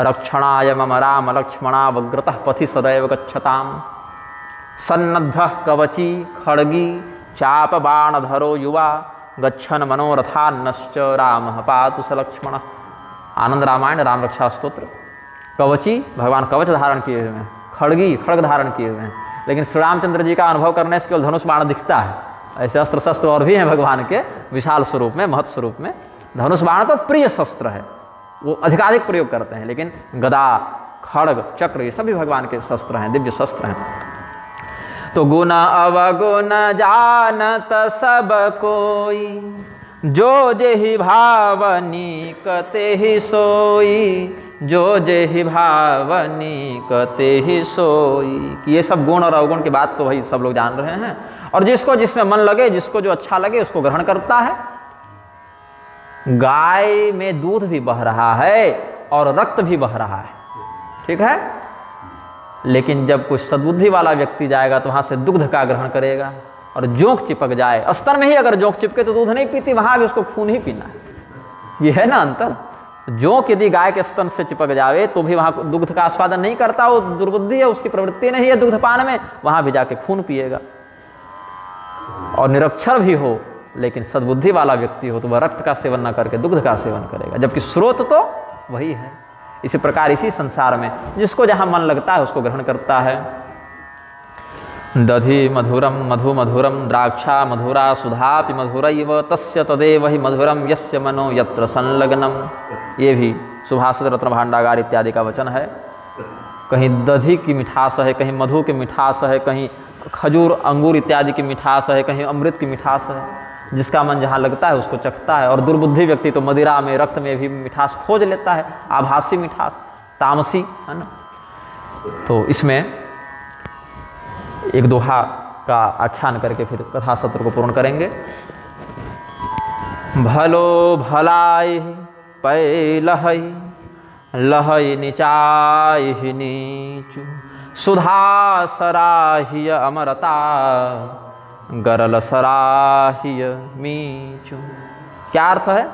रक्षणाय मम राम लक्ष्मणा वग्रतः पथि सदैव गच्छताम। सन्नद्धः कवची खड्गी चाप बाणधरो युवा गच्छन मनोरथान्नश्च रामः पातु स लक्ष्मणः। आनंद रामायण राम रक्षा स्तोत्र। कवची भगवान कवच धारण किए हुए हैं, खड्गी खड्ग धारण किए हुए हैं, लेकिन श्री रामचंद्र जी का अनुभव करने से केवल धनुष बाण दिखता है। ऐसे अस्त्र शस्त्र और भी हैं भगवान के विशाल स्वरूप में, महत् स्वरूप में। धनुष बाण तो प्रिय शस्त्र है, वो अधिकाधिक प्रयोग करते हैं, लेकिन गदा खड्ग चक्र ये सभी भगवान के शस्त्र हैं, दिव्य शस्त्र हैं। तो गुण अवगुण जानत सब कोई, जो जेहि भावनी कते ही सोई, जो जेहि भावनी कते ही सोई। कि ये सब गुण और अवगुण की बात तो भाई सब लोग जान रहे हैं, और जिसको जिसमें मन लगे, जिसको जो अच्छा लगे उसको ग्रहण करता है। गाय में दूध भी बह रहा है और रक्त भी बह रहा है, ठीक है, लेकिन जब कोई सद्बुद्धि वाला व्यक्ति जाएगा तो वहां से दुग्ध का ग्रहण करेगा। और जोंक चिपक जाए, स्तन में ही अगर जोंक चिपके तो दूध नहीं पीती, वहां भी उसको खून ही पीना है। ये है ना अंतर। जोंक यदि गाय के स्तन से चिपक जावे तो भी वहां दुग्ध का आस्वादन नहीं करता, वो दुर्बुद्धि है, उसकी प्रवृत्ति नहीं है दुग्धपान में, वहां भी जाके खून पिएगा। और निरक्षर भी हो लेकिन सद्बुद्धि वाला व्यक्ति हो तो वह रक्त का सेवन न करके दुग्ध का सेवन करेगा, जबकि स्रोत तो वही है। इसी प्रकार इसी संसार में जिसको जहां मन लगता है उसको ग्रहण करता है। दधि मधुरम मधु मधुरम द्राक्षा मधुरा सुधापि मधुरैव तस्य तदेव हि मधुरम यस्य मनो यत्र संलग्नम। ये भी सुभाषित रत्न भांडागार इत्यादि का वचन है। कहीं दधि की मिठास है, कहीं मधु की मिठास है, कहीं खजूर अंगूर इत्यादि की मिठास है, कहीं अमृत की मिठास है। जिसका मन जहाँ लगता है उसको चखता है। और दुर्बुद्धि व्यक्ति तो मदिरा में रक्त में भी मिठास खोज लेता है, आभासी मिठास, तामसी, है ना। तो इसमें एक दोहा का आख्यान करके फिर कथा सत्र को पूर्ण करेंगे। भलो भलाई पैलहई लहई निचाहि नीचु, सुधा सराहिय अमरता, गरल सराहिय मीचु। क्या अर्थ है?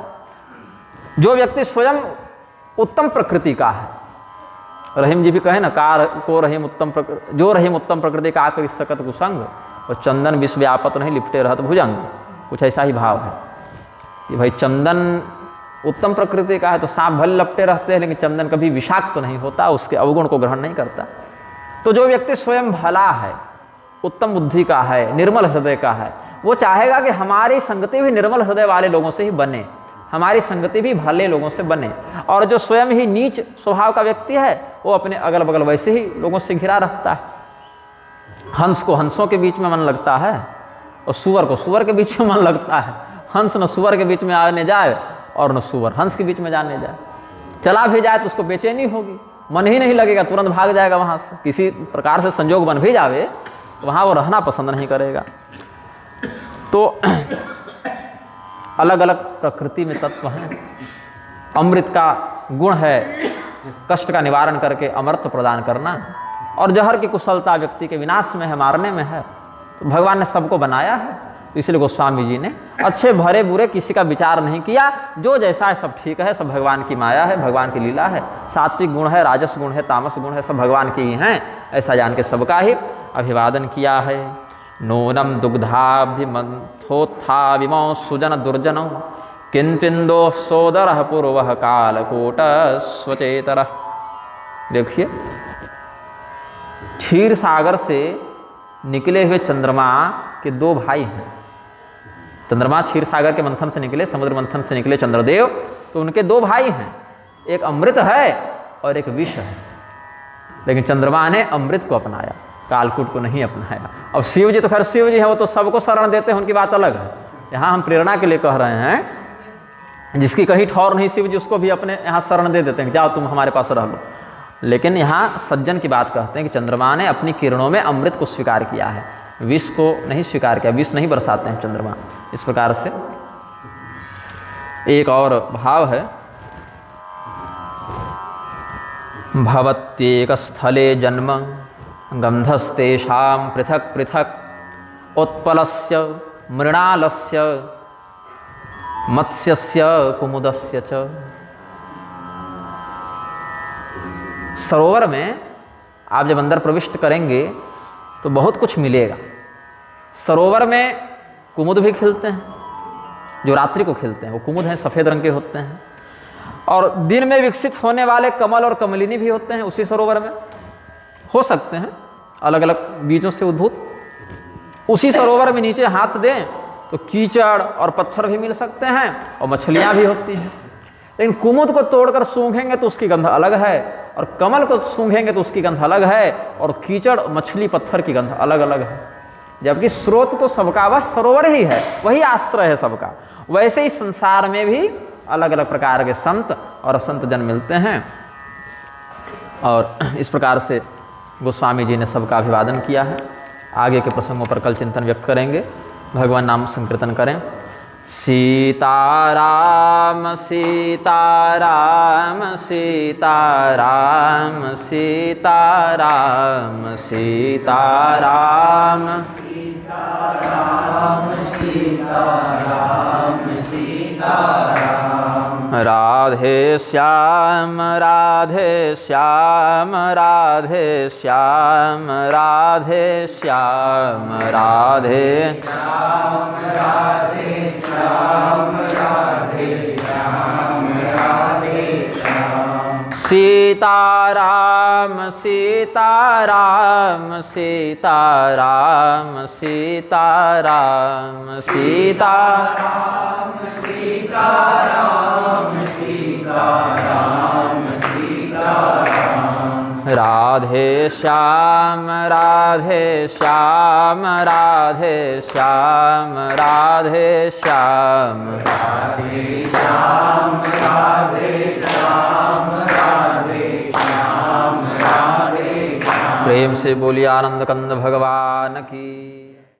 जो व्यक्ति स्वयं उत्तम प्रकृति का है, रहीम जी भी कहे ना, कार को रहीम उत्तम प्रकृति, जो रहीम उत्तम प्रकृति का आकर सकत कुसंग, और चंदन विश्व व्यापत नहीं लिपटे रहत भुजंग। कुछ ऐसा ही भाव है कि भाई चंदन उत्तम प्रकृति का है तो सांप भले लपटे रहते हैं, लेकिन चंदन कभी विषाक्त तो नहीं होता, उसके अवगुण को ग्रहण नहीं करता। तो जो व्यक्ति स्वयं भला है, उत्तम बुद्धि का है, निर्मल हृदय का है, वो चाहेगा कि हमारी संगति भी निर्मल हृदय वाले लोगों से ही बने, हमारी संगति भी भले लोगों से बने। और जो स्वयं ही नीच स्वभाव का व्यक्ति है, वो अपने अगल बगल वैसे ही लोगों से घिरा रखता है। हंस को हंसों के बीच में मन लगता है, और सुअर को सुअर के बीच में मन लगता है। हंस न सुअर के बीच में आने जाए, और न सुअर हंस के बीच में जाने जाए। चला भी जाए तो उसको बेचैनी होगी, मन ही नहीं लगेगा, तुरंत भाग जाएगा वहाँ से। किसी प्रकार से संजोग बन भी जावे, वहाँ वो रहना पसंद नहीं करेगा। तो अलग अलग प्रकृति में तत्व हैं। अमृत का गुण है कष्ट का निवारण करके अमरत्व प्रदान करना, और जहर की कुशलता व्यक्ति के विनाश में है, मारने में है। तो भगवान ने सबको बनाया है, तो इसलिए गोस्वामी जी ने अच्छे भरे बुरे किसी का विचार नहीं किया, जो जैसा है सब ठीक है, सब भगवान की माया है, भगवान की लीला है। सात्विक गुण है, राजस गुण है, तामस गुण है, सब भगवान के ही हैं, ऐसा जान के सबका ही अभिवादन किया है। नूनम दुग्धाब्धि मंथोत्था विमौ सुजन दुर्जनौ, किंतिंदो सोदर पूर्व कालकूट स्वचेतर। देखिए, क्षीर सागर से निकले हुए चंद्रमा के दो भाई हैं। चंद्रमा क्षीर सागर के मंथन से निकले, समुद्र मंथन से निकले चंद्रदेव, तो उनके दो भाई हैं, एक अमृत है और एक विष है। लेकिन चंद्रमा ने अमृत को अपनाया, कालकूट को नहीं अपनाया। अब शिव जी तो खैर शिव जी हैं, वो तो सबको शरण देते हैं, उनकी बात अलग है। यहाँ हम प्रेरणा के लिए कह रहे हैं, जिसकी कहीं ठौर नहीं शिव जी, उसको भी अपने यहाँ शरण दे देते हैं, जाओ तुम हमारे पास रह लो। लेकिन यहाँ सज्जन की बात कहते हैं कि चंद्रमा ने अपनी किरणों में अमृत को स्वीकार किया है, विष को नहीं स्वीकार किया, विष नहीं बरसाते हैं चंद्रमा। इस प्रकार से एक और भाव है, भवत्येक स्थले जन्म गंधस्तेषां पृथक पृथक, उत्पलस्य मृणालस्य मत्स्यस्य कुमुदस्य च। सरोवर में आप जब अंदर प्रविष्ट करेंगे तो बहुत कुछ मिलेगा। सरोवर में कुमुद भी खिलते हैं, जो रात्रि को खिलते हैं, वो कुमुद हैं, सफ़ेद रंग के होते हैं। और दिन में विकसित होने वाले कमल और कमलिनी भी होते हैं उसी सरोवर में, हो सकते हैं अलग अलग बीजों से उद्भूत। उसी सरोवर में नीचे हाथ दें तो कीचड़ और पत्थर भी मिल सकते हैं, और मछलियाँ भी होती हैं। लेकिन कुमुद को तोड़कर सूंघेंगे तो उसकी गंध अलग है, और कमल को सूंघेंगे तो उसकी गंध अलग है, और कीचड़ मछली पत्थर की गंध अलग अलग है। जबकि स्रोत तो सबका वह सरोवर ही है, वही आश्रय है सबका। वैसे ही संसार में भी अलग अलग प्रकार के संत और असंत जन मिलते हैं, और इस प्रकार से गोस्वामी जी ने सबका अभिवादन किया है। आगे के प्रसंगों पर कल चिंतन व्यक्त करेंगे। भगवान नाम संकीर्तन करें। सीताराम सीताराम सीताराम सीताराम सीताराम सीताराम सीताराम सीताराम। राधे श्याम राधे श्याम राधे श्याम राधे श्याम राधे श्याम राधे श्याम राधे श्याम राधे श्याम। सीताराम सीताराम सीताराम सीताराम सीताराम सीताराम सीताराम सीताराम। राधे श्याम राधे श्याम राधे श्याम राधे श्याम राधे श्याम राधे श्याम राधे श्याम राधे श्याम। प्रेम से बोलिए आनंद कंद भगवान की।